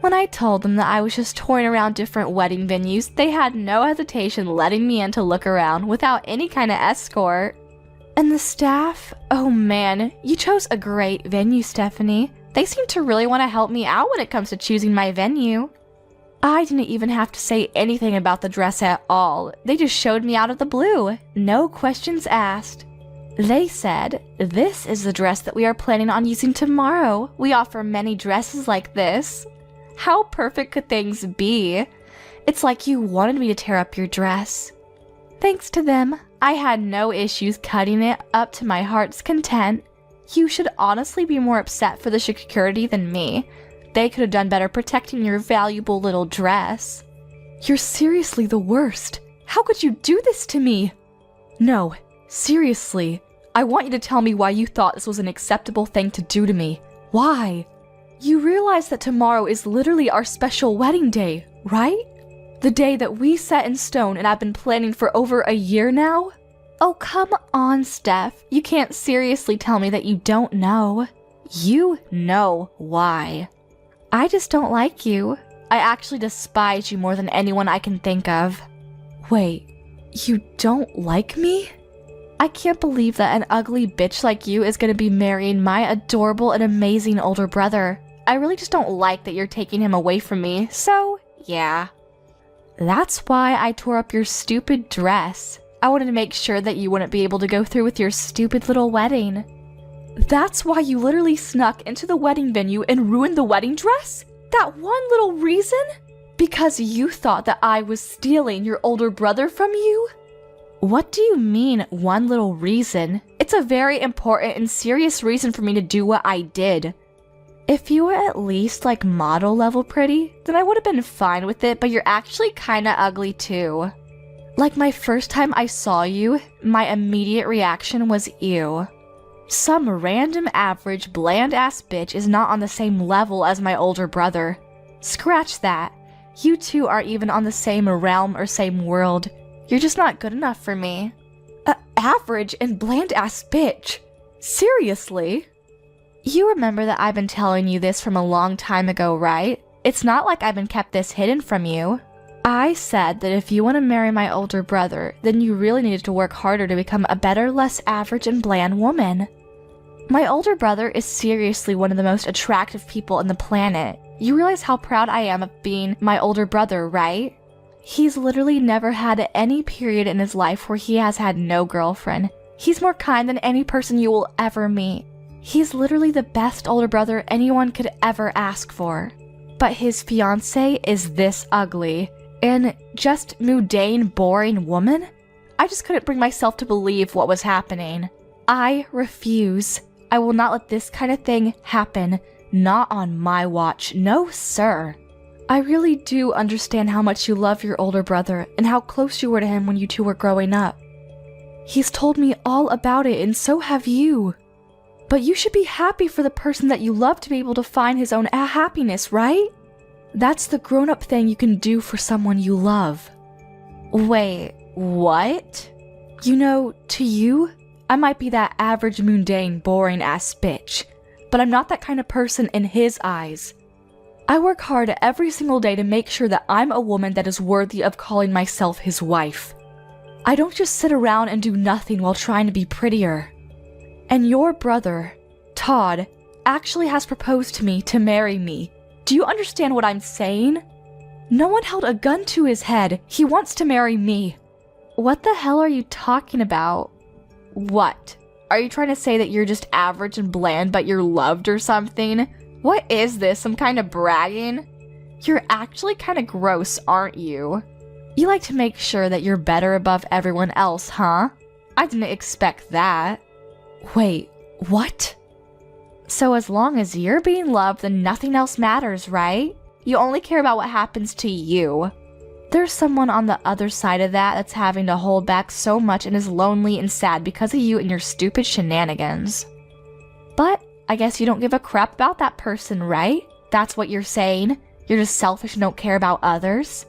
When I told them that I was just touring around different wedding venues, they had no hesitation letting me in to look around without any kind of escort. And the staff? Oh man, you chose a great venue, Stephanie. They seem to really want to help me out when it comes to choosing my venue. I didn't even have to say anything about the dress at all. They just showed me out of the blue. No questions asked. They said, "This is the dress that we are planning on using tomorrow. We offer many dresses like this." How perfect could things be? It's like you wanted me to tear up your dress. Thanks to them, I had no issues cutting it up to my heart's content. You should honestly be more upset for the security than me. They could have done better protecting your valuable little dress. You're seriously the worst. How could you do this to me? No, seriously. I want you to tell me why you thought this was an acceptable thing to do to me. Why? You realize that tomorrow is literally our special wedding day, right? The day that we set in stone and I've been planning for over a year now? Oh, come on, Steph. You can't seriously tell me that you don't know. You know why. I just don't like you. I actually despise you more than anyone I can think of. Wait, you don't like me? I can't believe that an ugly bitch like you is gonna be marrying my adorable and amazing older brother. I really just don't like that you're taking him away from me, so yeah. That's why I tore up your stupid dress. I wanted to make sure that you wouldn't be able to go through with your stupid little wedding. That's why you literally snuck into the wedding venue and ruined the wedding dress? That one little reason? Because you thought that I was stealing your older brother from you? What do you mean, one little reason? It's a very important and serious reason for me to do what I did. If you were at least like model level pretty, then I would have been fine with it, but you're actually kinda ugly too. Like my first time I saw you, my immediate reaction was ew. Some random average bland ass bitch is not on the same level as my older brother. Scratch that. You two aren't even on the same realm or same world. You're just not good enough for me. Average and bland ass bitch. Seriously? You remember that I've been telling you this from a long time ago, right? It's not like I've been kept this hidden from you. I said that if you want to marry my older brother, then you really needed to work harder to become a better, less average and bland woman. My older brother is seriously one of the most attractive people on the planet. You realize how proud I am of being my older brother, right? He's literally never had any period in his life where he has had no girlfriend. He's more kind than any person you will ever meet. He's literally the best older brother anyone could ever ask for. But his fiancé is this ugly. And just mundane, boring woman? I just couldn't bring myself to believe what was happening. I refuse. I will not let this kind of thing happen. Not on my watch. No, sir. I really do understand how much you love your older brother and how close you were to him when you two were growing up. He's told me all about it, and so have you. But you should be happy for the person that you love to be able to find his own happiness, right? That's the grown-up thing you can do for someone you love. Wait, what? You know, to you, I might be that average, mundane, boring-ass bitch, but I'm not that kind of person in his eyes. I work hard every single day to make sure that I'm a woman that is worthy of calling myself his wife. I don't just sit around and do nothing while trying to be prettier. And your brother, Todd, actually has proposed to me to marry me. Do you understand what I'm saying? No one held a gun to his head. He wants to marry me. What the hell are you talking about? What? Are you trying to say that you're just average and bland but you're loved or something? What is this, some kind of bragging? You're actually kind of gross, aren't you? You like to make sure that you're better above everyone else, huh? I didn't expect that. Wait, what? So as long as you're being loved, then nothing else matters, right? You only care about what happens to you. There's someone on the other side of that's having to hold back so much and is lonely and sad because of you and your stupid shenanigans. But I guess you don't give a crap about that person, right? That's what you're saying? You're just selfish and don't care about others?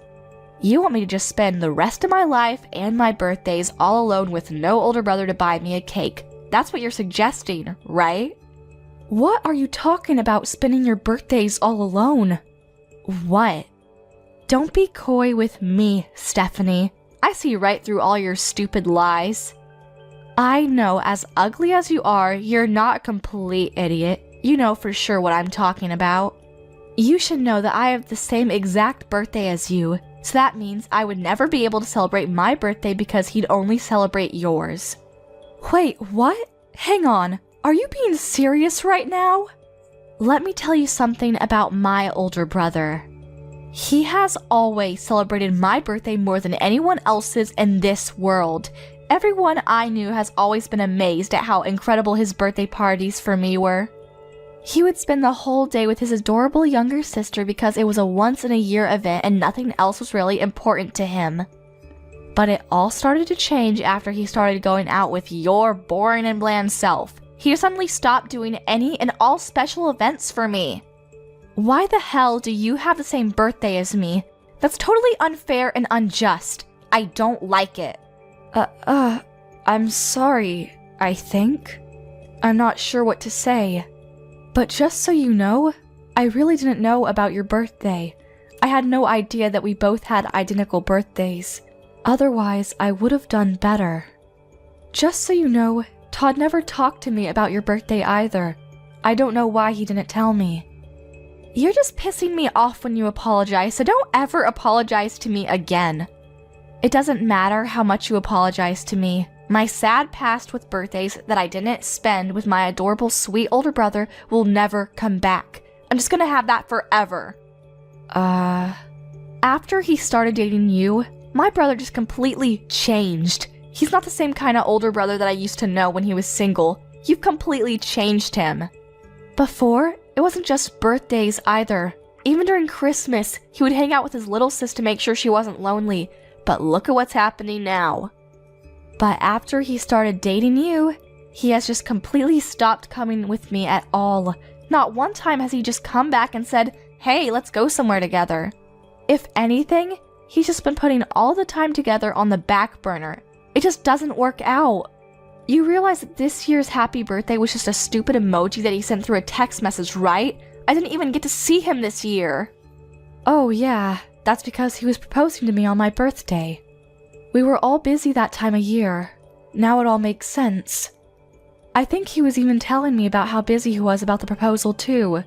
You want me to just spend the rest of my life and my birthdays all alone with no older brother to buy me a cake. That's what you're suggesting, right? What are you talking about, spending your birthdays all alone? What? Don't be coy with me, Stephanie. I see right through all your stupid lies. I know, as ugly as you are, you're not a complete idiot. You know for sure what I'm talking about. You should know that I have the same exact birthday as you, so that means I would never be able to celebrate my birthday because he'd only celebrate yours. Wait, what? Hang on. Are you being serious right now? Let me tell you something about my older brother. He has always celebrated my birthday more than anyone else's in this world. Everyone I knew has always been amazed at how incredible his birthday parties for me were. He would spend the whole day with his adorable younger sister because it was a once-in-a-year event and nothing else was really important to him. But it all started to change after he started going out with your boring and bland self. He suddenly stopped doing any and all special events for me. Why the hell do you have the same birthday as me? That's totally unfair and unjust. I don't like it. I'm sorry, I think. I'm not sure what to say. But just so you know, I really didn't know about your birthday. I had no idea that we both had identical birthdays. Otherwise, I would have done better. Just so you know, Todd never talked to me about your birthday either. I don't know why he didn't tell me. You're just pissing me off when you apologize, so don't ever apologize to me again. It doesn't matter how much you apologize to me. My sad past with birthdays that I didn't spend with my adorable sweet older brother will never come back. I'm just gonna have that forever. After he started dating you, my brother just completely changed. He's not the same kind of older brother that I used to know when he was single. You've completely changed him. Before, it wasn't just birthdays either. Even during Christmas, he would hang out with his little sis to make sure she wasn't lonely. But look at what's happening now. But after he started dating you, he has just completely stopped coming with me at all. Not one time has he just come back and said, "Hey, let's go somewhere together." If anything, he's just been putting all the time together on the back burner. It just doesn't work out. You realize that this year's happy birthday was just a stupid emoji that he sent through a text message, right? I didn't even get to see him this year. Oh yeah, that's because he was proposing to me on my birthday. We were all busy that time of year. Now it all makes sense. I think he was even telling me about how busy he was about the proposal too.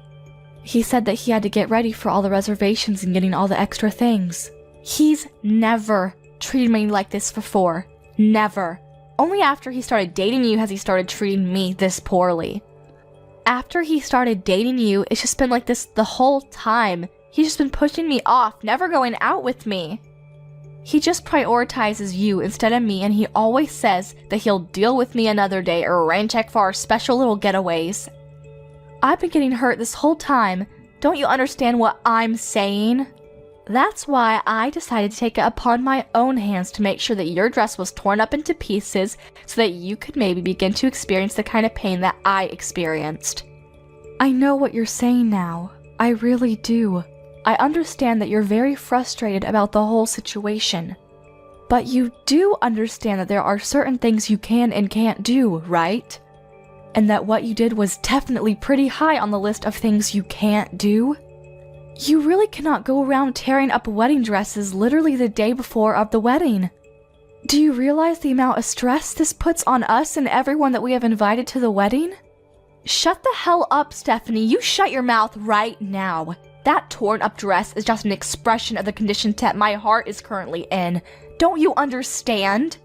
He said that he had to get ready for all the reservations and getting all the extra things. He's never treated me like this before. Never. Only after he started dating you has he started treating me this poorly. After he started dating you, it's just been like this the whole time. He's just been pushing me off, never going out with me. He just prioritizes you instead of me, and he always says that he'll deal with me another day or rain check for our special little getaways. I've been getting hurt this whole time. Don't you understand what I'm saying? That's why I decided to take it upon my own hands to make sure that your dress was torn up into pieces so that you could maybe begin to experience the kind of pain that I experienced. I know what you're saying now. I really do. I understand that you're very frustrated about the whole situation. But you do understand that there are certain things you can and can't do, right? And that what you did was definitely pretty high on the list of things you can't do? You really cannot go around tearing up wedding dresses literally the day before of the wedding. Do you realize the amount of stress this puts on us and everyone that we have invited to the wedding? Shut the hell up, Stephanie. You shut your mouth right now. That torn up dress is just an expression of the condition that my heart is currently in. Don't you understand?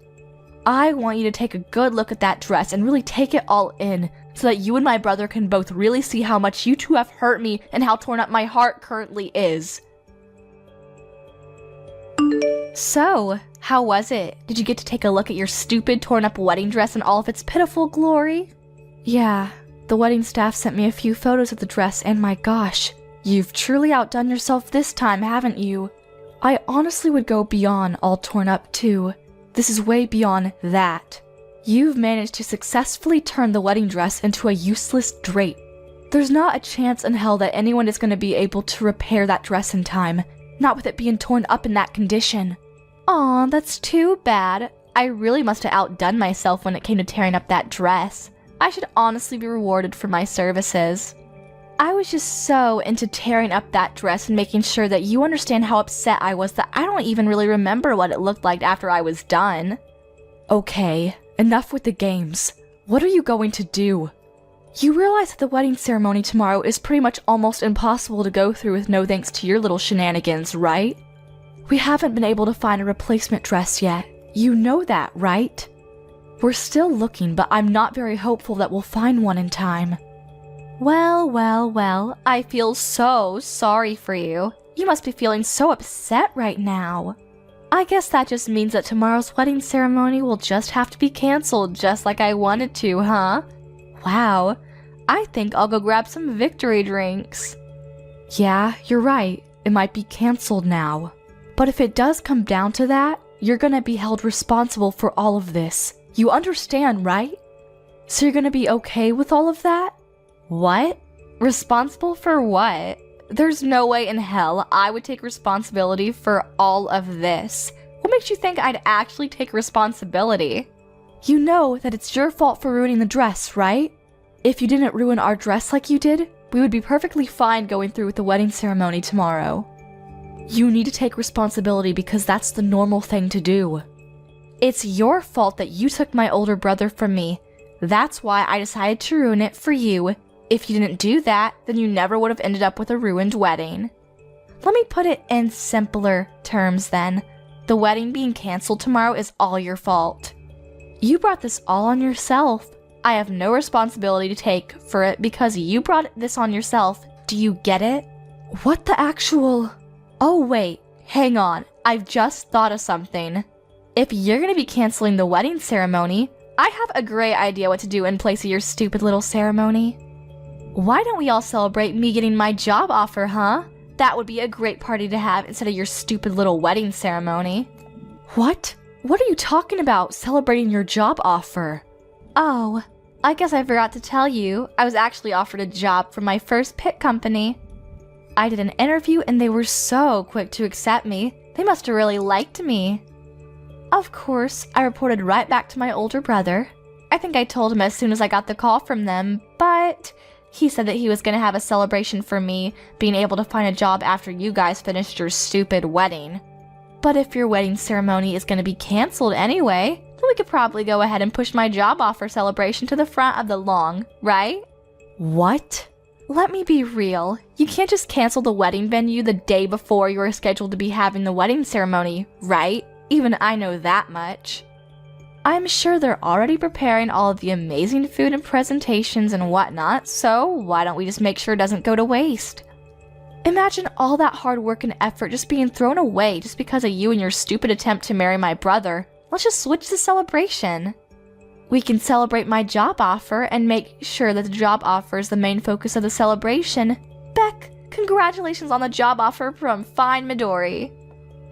I want you to take a good look at that dress and really take it all in, so that you and my brother can both really see how much you two have hurt me and how torn up my heart currently is. So, how was it? Did you get to take a look at your stupid torn up wedding dress in all of its pitiful glory? Yeah, the wedding staff sent me a few photos of the dress, and my gosh, you've truly outdone yourself this time, haven't you? I honestly would go beyond all torn up too. This is way beyond that. You've managed to successfully turn the wedding dress into a useless drape. There's not a chance in hell that anyone is going to be able to repair that dress in time, not with it being torn up in that condition. Aw, that's too bad. I really must have outdone myself when it came to tearing up that dress. I should honestly be rewarded for my services. I was just so into tearing up that dress and making sure that you understand how upset I was that I don't even really remember what it looked like after I was done. Okay, enough with the games. What are you going to do? You realize that the wedding ceremony tomorrow is pretty much almost impossible to go through with no thanks to your little shenanigans, right? We haven't been able to find a replacement dress yet. You know that, right? We're still looking, but I'm not very hopeful that we'll find one in time. Well, I feel so sorry for you. You must be feeling so upset right now. I guess that just means that tomorrow's wedding ceremony will just have to be canceled just like I wanted to, huh? Wow, I think I'll go grab some victory drinks. Yeah, you're right. It might be canceled now. But if it does come down to that, you're gonna be held responsible for all of this. You understand, right? So you're gonna be okay with all of that? What? Responsible for what? There's no way in hell I would take responsibility for all of this. What makes you think I'd actually take responsibility? You know that it's your fault for ruining the dress, right? If you didn't ruin our dress like you did, we would be perfectly fine going through with the wedding ceremony tomorrow. You need to take responsibility because that's the normal thing to do. It's your fault that you took my older brother from me. That's why I decided to ruin it for you. If you didn't do that, then you never would have ended up with a ruined wedding. Let me put it in simpler terms then. The wedding being canceled tomorrow is all your fault. You brought this all on yourself. I have no responsibility to take for it because you brought this on yourself. Do you get it? What the actual... Oh wait, hang on. I've just thought of something. If you're gonna be canceling the wedding ceremony, I have a great idea what to do in place of your stupid little ceremony. Why don't we all celebrate me getting my job offer, huh? That would be a great party to have instead of your stupid little wedding ceremony. What? What are you talking about, celebrating your job offer? Oh, I guess I forgot to tell you. I was actually offered a job from my first pit company. I did an interview and they were so quick to accept me. They must have really liked me. Of course, I reported right back to my older brother. I think I told him as soon as I got the call from them, but... he said that he was going to have a celebration for me being able to find a job after you guys finished your stupid wedding. But if your wedding ceremony is going to be canceled anyway, then we could probably go ahead and push my job offer celebration to the front of the lawn, right? What? Let me be real. You can't just cancel the wedding venue the day before you are scheduled to be having the wedding ceremony, right? Even I know that much. I'm sure they're already preparing all of the amazing food and presentations and whatnot, so why don't we just make sure it doesn't go to waste? Imagine all that hard work and effort just being thrown away just because of you and your stupid attempt to marry my brother. Let's just switch the celebration. We can celebrate my job offer and make sure that the job offer is the main focus of the celebration. Beck, congratulations on the job offer from fine Midori.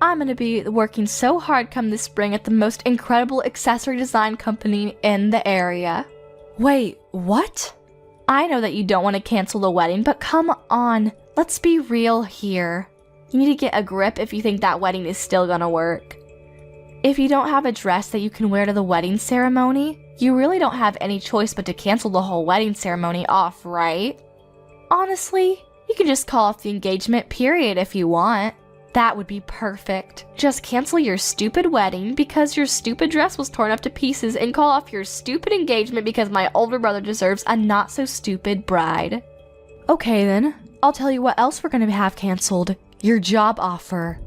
I'm gonna be working so hard come this spring at the most incredible accessory design company in the area. Wait, what? I know that you don't want to cancel the wedding, but come on, let's be real here. You need to get a grip if you think that wedding is still gonna work. If you don't have a dress that you can wear to the wedding ceremony, you really don't have any choice but to cancel the whole wedding ceremony off, right? Honestly, you can just call off the engagement period if you want. That would be perfect. Just cancel your stupid wedding because your stupid dress was torn up to pieces and call off your stupid engagement because my older brother deserves a not-so-stupid bride. Okay then, I'll tell you what else we're gonna have canceled. Your job offer.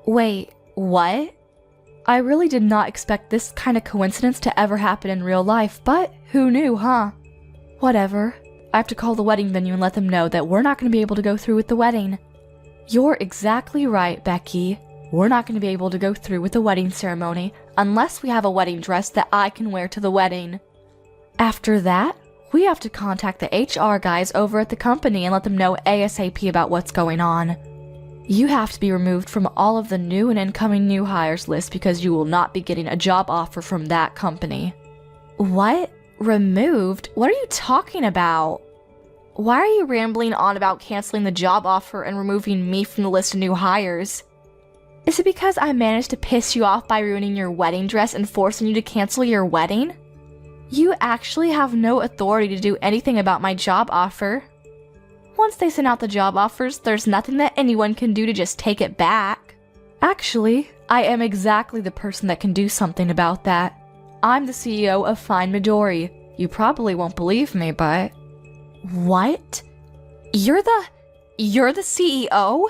Wait, what? I really did not expect this kind of coincidence to ever happen in real life, but who knew, huh? Whatever. I have to call the wedding venue and let them know that we're not going to be able to go through with the wedding. You're exactly right, Becky. We're not going to be able to go through with the wedding ceremony unless we have a wedding dress that I can wear to the wedding. After that, we have to contact the HR guys over at the company and let them know ASAP about what's going on. You have to be removed from all of the new and incoming new hires list because you will not be getting a job offer from that company. What? Removed? What are you talking about? Why are you rambling on about canceling the job offer and removing me from the list of new hires? Is it because I managed to piss you off by ruining your wedding dress and forcing you to cancel your wedding? You actually have no authority to do anything about my job offer. Once they send out the job offers, there's nothing that anyone can do to just take it back. Actually, I am exactly the person that can do something about that. I'm the CEO of Fine Midori. You probably won't believe me, but... What? You're the CEO?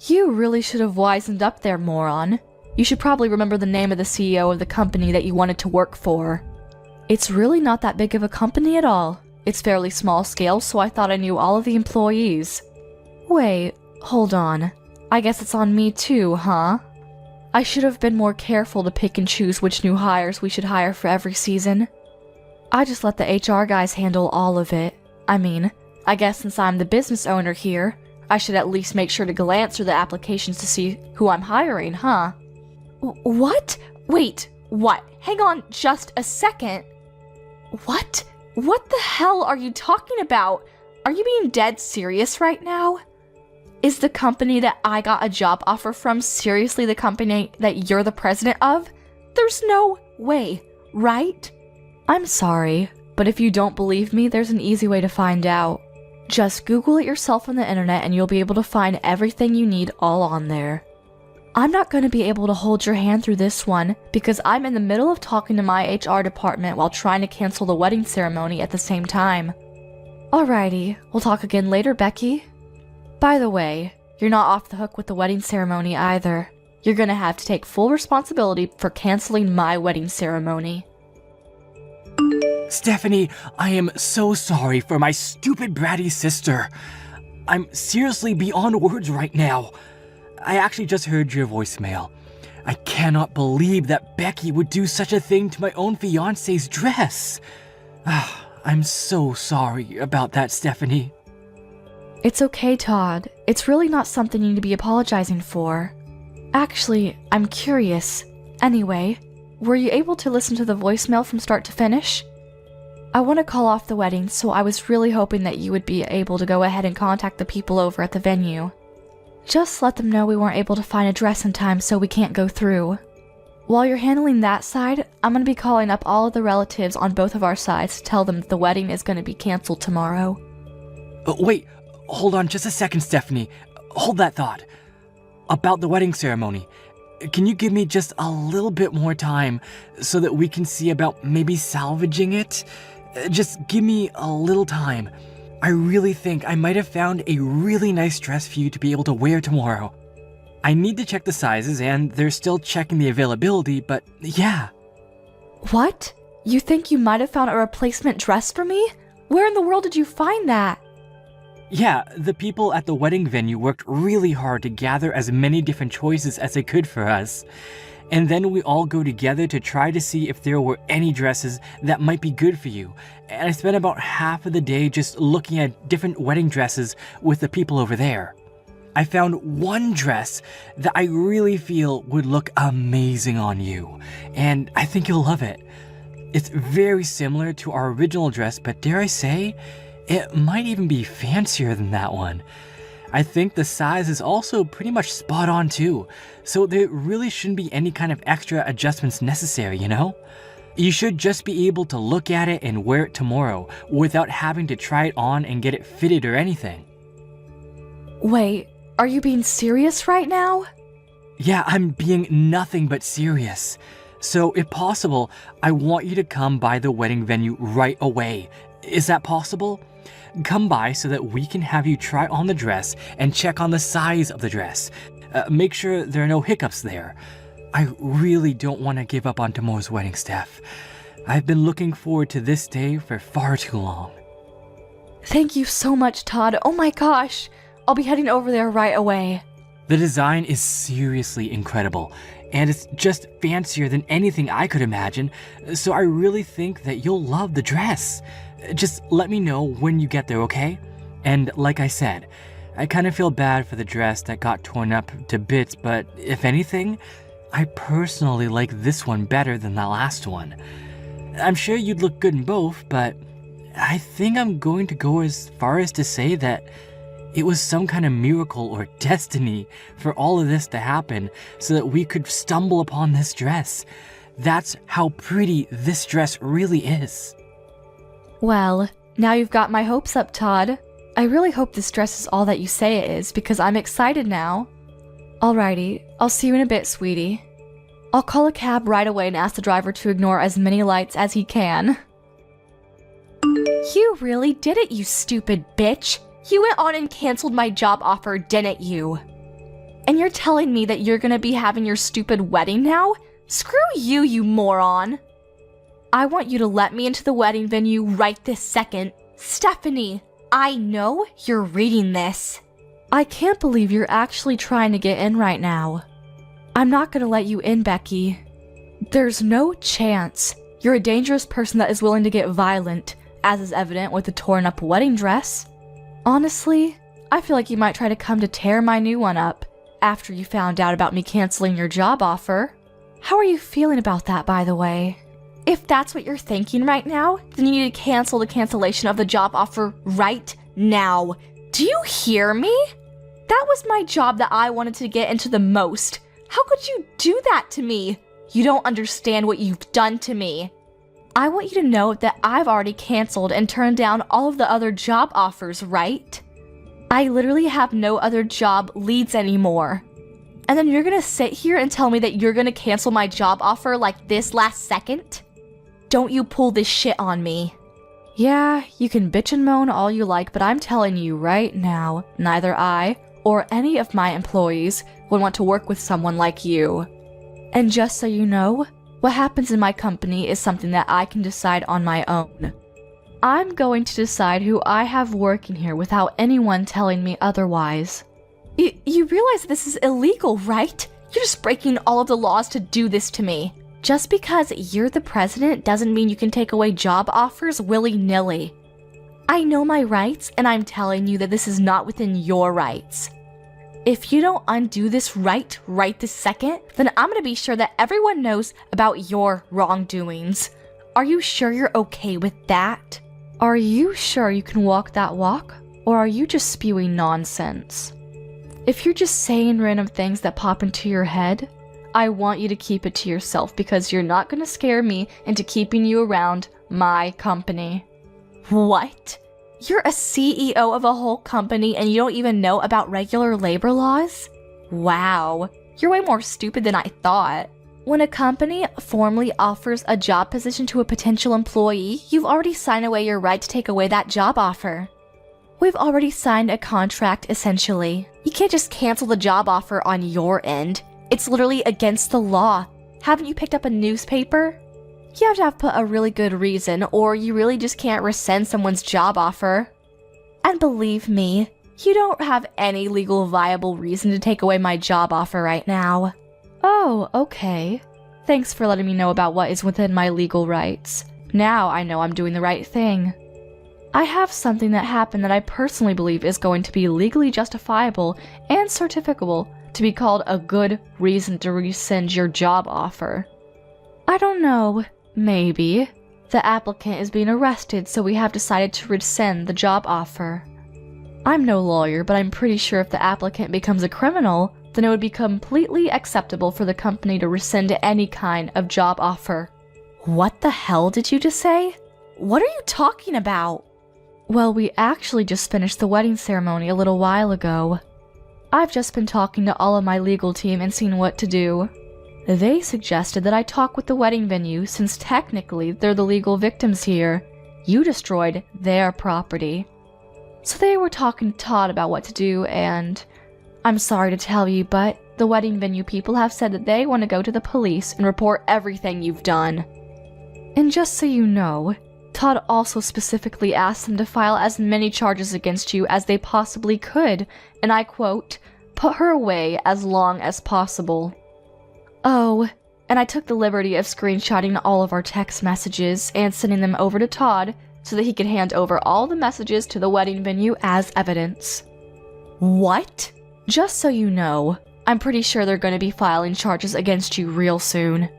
You really should have wisened up there, moron. You should probably remember the name of the CEO of the company that you wanted to work for. It's really not that big of a company at all. It's fairly small scale, so I thought I knew all of the employees. Wait, hold on. I guess it's on me too, huh? I should have been more careful to pick and choose which new hires we should hire for every season. I just let the HR guys handle all of it. I mean, I guess since I'm the business owner here, I should at least make sure to glance through the applications to see who I'm hiring, huh? What? Wait, what? Hang on just a second. What? What the hell are you talking about? Are you being dead serious right now? Is the company that I got a job offer from seriously the company that you're the president of? There's no way, right? I'm sorry, but if you don't believe me, there's an easy way to find out. Just Google it yourself on the internet and you'll be able to find everything you need all on there. I'm not going to be able to hold your hand through this one because I'm in the middle of talking to my HR department while trying to cancel the wedding ceremony at the same time. Alrighty, we'll talk again later, Becky. By the way, you're not off the hook with the wedding ceremony either. You're gonna have to take full responsibility for canceling my wedding ceremony. Stephanie, I am so sorry for my stupid bratty sister. I'm seriously beyond words right now. I actually just heard your voicemail. I cannot believe that Becky would do such a thing to my own fiancé's dress. I'm so sorry about that, Stephanie. It's okay, Todd. It's really not something you need to be apologizing for. Actually, I'm curious. Anyway, were you able to listen to the voicemail from start to finish? I want to call off the wedding, so I was really hoping that you would be able to go ahead and contact the people over at the venue. Just let them know we weren't able to find a dress in time, so we can't go through. While you're handling that side, I'm going to be calling up all of the relatives on both of our sides to tell them that the wedding is going to be canceled tomorrow. Wait, hold on just a second, Stephanie. Hold that thought. About the wedding ceremony, can you give me just a little bit more time so that we can see about maybe salvaging it? Just give me a little time. I really think I might have found a really nice dress for you to be able to wear tomorrow. I need to check the sizes and they're still checking the availability, but yeah. What? You think you might have found a replacement dress for me? Where in the world did you find that? Yeah, the people at the wedding venue worked really hard to gather as many different choices as they could for us. And then we all go together to try to see if there were any dresses that might be good for you. And I spent about half of the day just looking at different wedding dresses with the people over there. I found one dress that I really feel would look amazing on you, and I think you'll love it. It's very similar to our original dress, but dare I say, it might even be fancier than that one. I think the size is also pretty much spot on too, so there really shouldn't be any kind of extra adjustments necessary, you know? You should just be able to look at it and wear it tomorrow without having to try it on and get it fitted or anything. Wait, are you being serious right now? Yeah, I'm being nothing but serious. So if possible, I want you to come by the wedding venue right away. Is that possible? Come by so that we can have you try on the dress and check on the size of the dress. Make sure there are no hiccups there. I really don't want to give up on tomorrow's wedding, Steph. I've been looking forward to this day for far too long. Thank you so much, Todd. Oh my gosh. I'll be heading over there right away. The design is seriously incredible, and it's just fancier than anything I could imagine, so I really think that you'll love the dress. Just let me know when you get there, okay? And like I said, I kind of feel bad for the dress that got torn up to bits, but if anything, I personally like this one better than the last one. I'm sure you'd look good in both, but I think I'm going to go as far as to say that it was some kind of miracle or destiny for all of this to happen so that we could stumble upon this dress. That's how pretty this dress really is. Well, now you've got my hopes up, Todd. I really hope this dress is all that you say it is, because I'm excited now. Alrighty, I'll see you in a bit, sweetie. I'll call a cab right away and ask the driver to ignore as many lights as he can. You really did it, you stupid bitch. You went on and canceled my job offer, didn't you? And you're telling me that you're gonna be having your stupid wedding now? Screw you, you moron. I want you to let me into the wedding venue right this second. Stephanie, I know you're reading this. I can't believe you're actually trying to get in right now. I'm not gonna let you in, Becky. There's no chance. You're a dangerous person that is willing to get violent, as is evident with the torn up wedding dress. Honestly, I feel like you might try to come to tear my new one up after you found out about me canceling your job offer. How are you feeling about that, by the way? If that's what you're thinking right now, then you need to cancel the cancellation of the job offer right now. Do you hear me? That was my job that I wanted to get into the most. How could you do that to me? You don't understand what you've done to me. I want you to know that I've already canceled and turned down all of the other job offers, right? I literally have no other job leads anymore. And then you're gonna sit here and tell me that you're gonna cancel my job offer like this last second? Don't you pull this shit on me. Yeah, you can bitch and moan all you like, but I'm telling you right now, neither I or any of my employees would want to work with someone like you. And just so you know, what happens in my company is something that I can decide on my own. I'm going to decide who I have working here without anyone telling me otherwise. You realize this is illegal, right? You're just breaking all of the laws to do this to me. Just because you're the president doesn't mean you can take away job offers willy-nilly. I know my rights, and I'm telling you that this is not within your rights. If you don't undo this right this second, then I'm gonna be sure that everyone knows about your wrongdoings. Are you sure you're okay with that? Are you sure you can walk that walk? Or are you just spewing nonsense? If you're just saying random things that pop into your head, I want you to keep it to yourself because you're not gonna scare me into keeping you around my company. What? You're a CEO of a whole company and you don't even know about regular labor laws? Wow, you're way more stupid than I thought. When a company formally offers a job position to a potential employee, you've already signed away your right to take away that job offer. We've already signed a contract, essentially. You can't just cancel the job offer on your end. It's literally against the law. Haven't you picked up a newspaper? You have to put a really good reason, or you really just can't rescind someone's job offer. And believe me, you don't have any legal viable reason to take away my job offer right now. Oh, okay. Thanks for letting me know about what is within my legal rights. Now I know I'm doing the right thing. I have something that happened that I personally believe is going to be legally justifiable and certificable to be called a good reason to rescind your job offer. I don't know. Maybe. The applicant is being arrested, so we have decided to rescind the job offer. I'm no lawyer, but I'm pretty sure if the applicant becomes a criminal, then it would be completely acceptable for the company to rescind any kind of job offer. What the hell did you just say? What are you talking about? Well, we actually just finished the wedding ceremony a little while ago. I've just been talking to all of my legal team and seeing what to do. They suggested that I talk with the wedding venue since technically they're the legal victims here. You destroyed their property. So they were talking to Todd about what to do, and I'm sorry to tell you, but the wedding venue people have said that they want to go to the police and report everything you've done. And just so you know, Todd also specifically asked them to file as many charges against you as they possibly could, and I quote, "put her away as long as possible." Oh, and I took the liberty of screenshotting all of our text messages and sending them over to Todd so that he could hand over all the messages to the wedding venue as evidence. What? Just so you know, I'm pretty sure they're going to be filing charges against you real soon.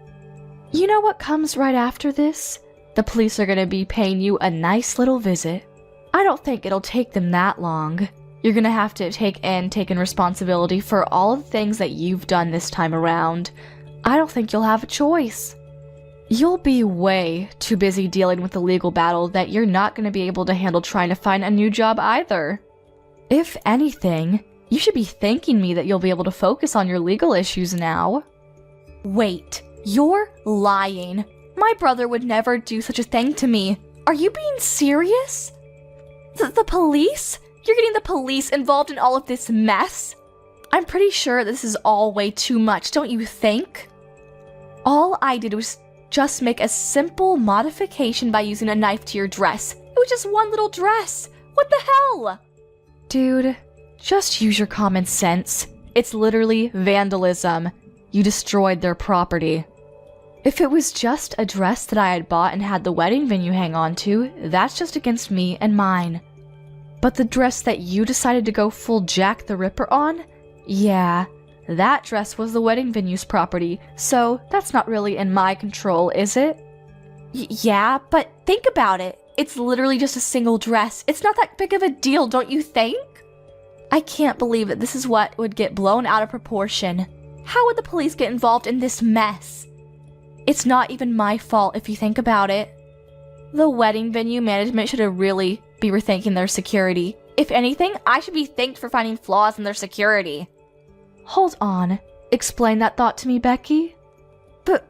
You know what comes right after this? The police are going to be paying you a nice little visit. I don't think it'll take them that long. You're going to have to take in responsibility for all of the things that you've done this time around. I don't think you'll have a choice. You'll be way too busy dealing with the legal battle that you're not going to be able to handle trying to find a new job either. If anything, you should be thanking me that you'll be able to focus on your legal issues now. Wait, you're lying. My brother would never do such a thing to me. Are you being serious? The police? You're getting the police involved in all of this mess? I'm pretty sure this is all way too much, don't you think? All I did was just make a simple modification by using a knife to your dress. It was just one little dress. What the hell? Dude, just use your common sense. It's literally vandalism. You destroyed their property. If it was just a dress that I had bought and had the wedding venue hang on to, that's just against me and mine. But the dress that you decided to go full Jack the Ripper on? Yeah, that dress was the wedding venue's property, so that's not really in my control, is it? Yeah, but think about it. It's literally just a single dress. It's not that big of a deal, don't you think? I can't believe that this is what would get blown out of proportion. How would the police get involved in this mess? It's not even my fault if you think about it. The wedding venue management should have really be rethinking their security. If anything, I should be thanked for finding flaws in their security. Hold on. Explain that thought to me, Becky.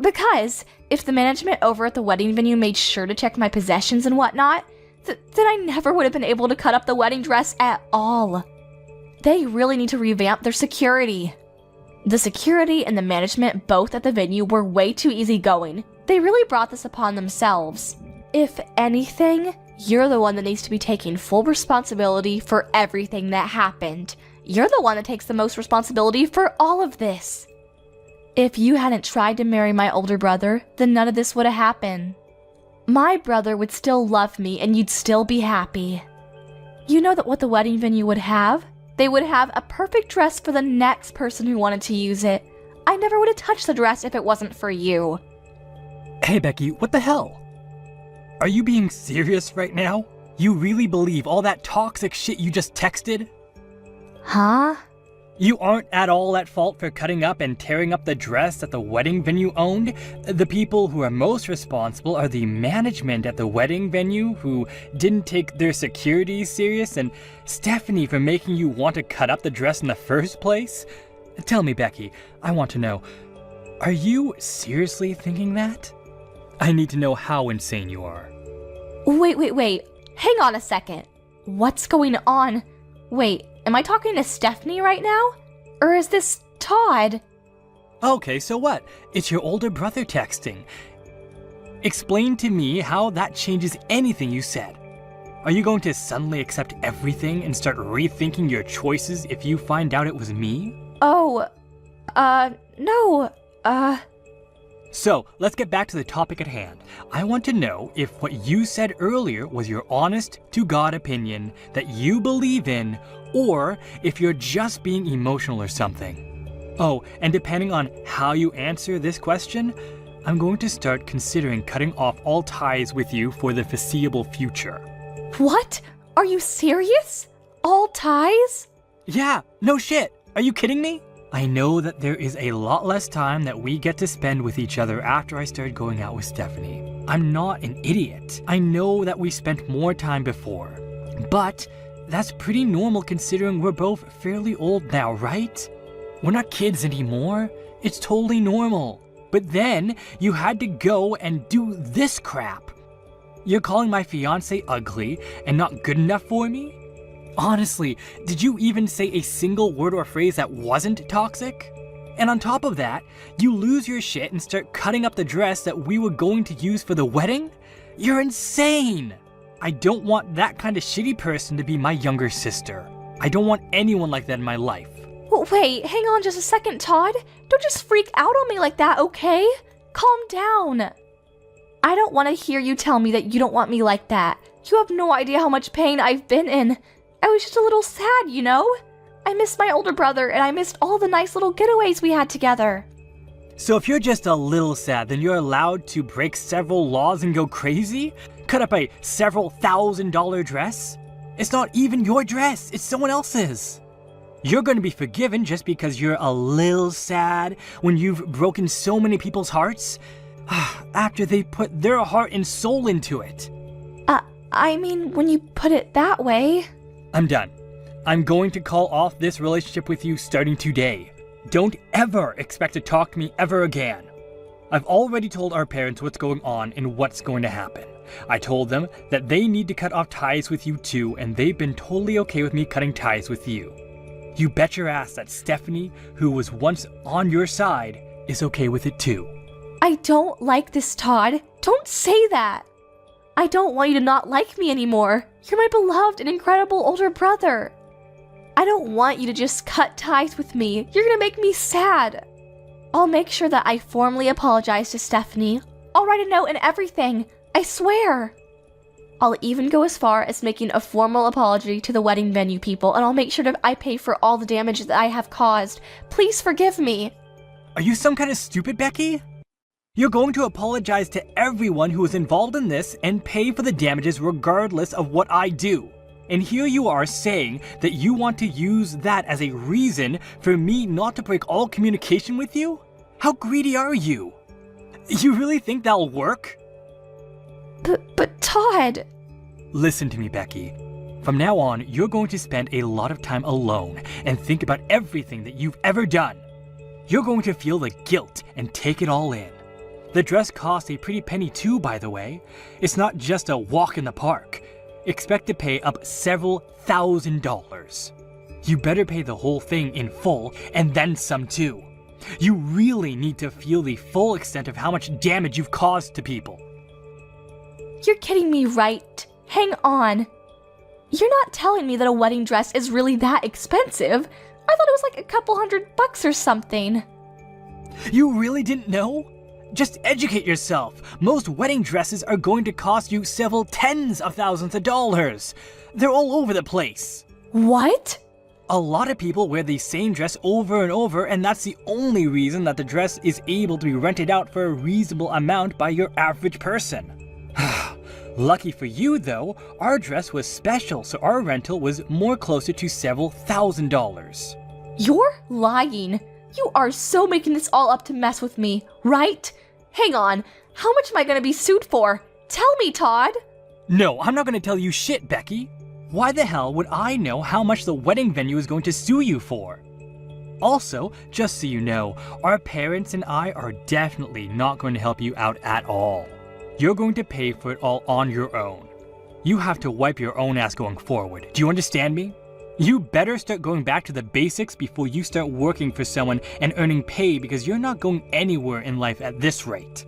Because if the management over at the wedding venue made sure to check my possessions and whatnot, then I never would have been able to cut up the wedding dress at all. They really need to revamp their security. The security and the management both at the venue were way too easygoing. They really brought this upon themselves. If anything, you're the one that needs to be taking full responsibility for everything that happened. You're the one that takes the most responsibility for all of this. If you hadn't tried to marry my older brother, then none of this would have happened. My brother would still love me and you'd still be happy. You know that what the wedding venue would have? They would have a perfect dress for the next person who wanted to use it. I never would have touched the dress if it wasn't for you. Hey Becky, what the hell? Are you being serious right now? You really believe all that toxic shit you just texted? Huh? You aren't at all at fault for cutting up and tearing up the dress that the wedding venue owned. The people who are most responsible are the management at the wedding venue who didn't take their security serious, and Stephanie for making you want to cut up the dress in the first place. Tell me, Becky, I want to know, are you seriously thinking that? I need to know how insane you are. Wait. Hang on a second. What's going on? Wait, am I talking to Stephanie right now? Or is this Todd? Okay, so what? It's your older brother texting. Explain to me how that changes anything you said. Are you going to suddenly accept everything and start rethinking your choices if you find out it was me? No, So, let's get back to the topic at hand. I want to know if what you said earlier was your honest-to-God opinion that you believe in, or if you're just being emotional or something. Oh, and depending on how you answer this question, I'm going to start considering cutting off all ties with you for the foreseeable future. What? Are you serious? all ties? Yeah, no shit. Are you kidding me? I know that there is a lot less time that we get to spend with each other after I started going out with Stephanie. I'm not an idiot. I know that we spent more time before. But that's pretty normal considering we're both fairly old now, right? We're not kids anymore. It's totally normal. But then you had to go and do this crap. You're calling my fiancé ugly and not good enough for me? Honestly, did you even say a single word or phrase that wasn't toxic? And on top of that, you lose your shit and start cutting up the dress that we were going to use for the wedding? You're insane! I don't want that kind of shitty person to be my younger sister. I don't want anyone like that in my life. Wait, hang on just a second, Todd. Don't just freak out on me like that, okay? Calm down. I don't want to hear you tell me that you don't want me like that. You have no idea how much pain I've been in. I was just a little sad, you know? I missed my older brother, and I missed all the nice little getaways we had together. So if you're just a little sad, then you're allowed to break several laws and go crazy? Cut up a several $1,000 dress? It's not even your dress, it's someone else's. You're going to be forgiven just because you're a little sad when you've broken so many people's hearts? After they put their heart and soul into it. I mean, when you put it that way. I'm done. I'm going to call off this relationship with you starting today. Don't ever expect to talk to me ever again. I've already told our parents what's going on and what's going to happen. I told them that they need to cut off ties with you too, and they've been totally okay with me cutting ties with you. You bet your ass that Stephanie, who was once on your side, is okay with it too. I don't like this, Todd. Don't say that. I don't want you to not like me anymore. You're my beloved and incredible older brother. I don't want you to just cut ties with me. You're gonna make me sad. I'll make sure that I formally apologize to Stephanie. I'll write a note and everything. I swear. I'll even go as far as making a formal apology to the wedding venue people, and I'll make sure that I pay for all the damage that I have caused. Please forgive me. Are you some kind of stupid, Becky? You're going to apologize to everyone who was involved in this and pay for the damages regardless of what I do. And here you are saying that you want to use that as a reason for me not to break all communication with you? How greedy are you? You really think that'll work? But Todd... Listen to me, Becky. From now on, you're going to spend a lot of time alone and think about everything that you've ever done. You're going to feel the guilt and take it all in. The dress costs a pretty penny too, by the way. It's not just a walk in the park. Expect to pay up several $1,000s. You better pay the whole thing in full and then some too. You really need to feel the full extent of how much damage you've caused to people. You're kidding me, right? Hang on. You're not telling me that a wedding dress is really that expensive. I thought it was like a couple $100 or something. You really didn't know? Just educate yourself. Most wedding dresses are going to cost you several tens of thousands of dollars. They're all over the place. What? A lot of people wear the same dress over and over, and that's the only reason that the dress is able to be rented out for a reasonable amount by your average person. Lucky for you though, our dress was special, so our rental was more closer to several $1,000s. You're lying. You are so making this all up to mess with me, right? Hang on, how much am I gonna be sued for? Tell me, Todd! No, I'm not gonna tell you shit, Becky. Why the hell would I know how much the wedding venue is going to sue you for? Also, just so you know, our parents and I are definitely not going to help you out at all. You're going to pay for it all on your own. You have to wipe your own ass going forward. Do you understand me? You better start going back to the basics before you start working for someone and earning pay, because you're not going anywhere in life at this rate.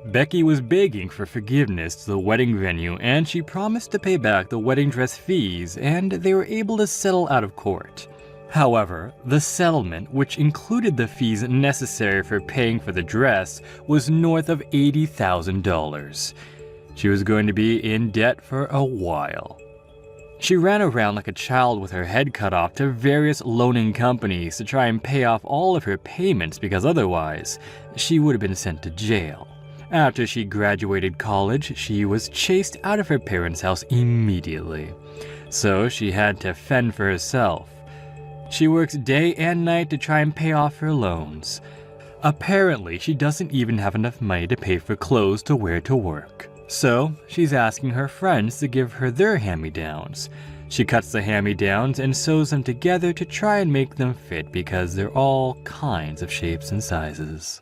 Becky was begging for forgiveness to the wedding venue, and she promised to pay back the wedding dress fees, and they were able to settle out of court. However, the settlement, which included the fees necessary for paying for the dress, was north of $80,000. She was going to be in debt for a while. She ran around like a child with her head cut off to various loaning companies to try and pay off all of her payments, because otherwise, she would have been sent to jail. After she graduated college, she was chased out of her parents' house immediately. So she had to fend for herself. She works day and night to try and pay off her loans. Apparently, she doesn't even have enough money to pay for clothes to wear to work. So, she's asking her friends to give her their hand-me-downs. She cuts the hand-me-downs and sews them together to try and make them fit because they're all kinds of shapes and sizes.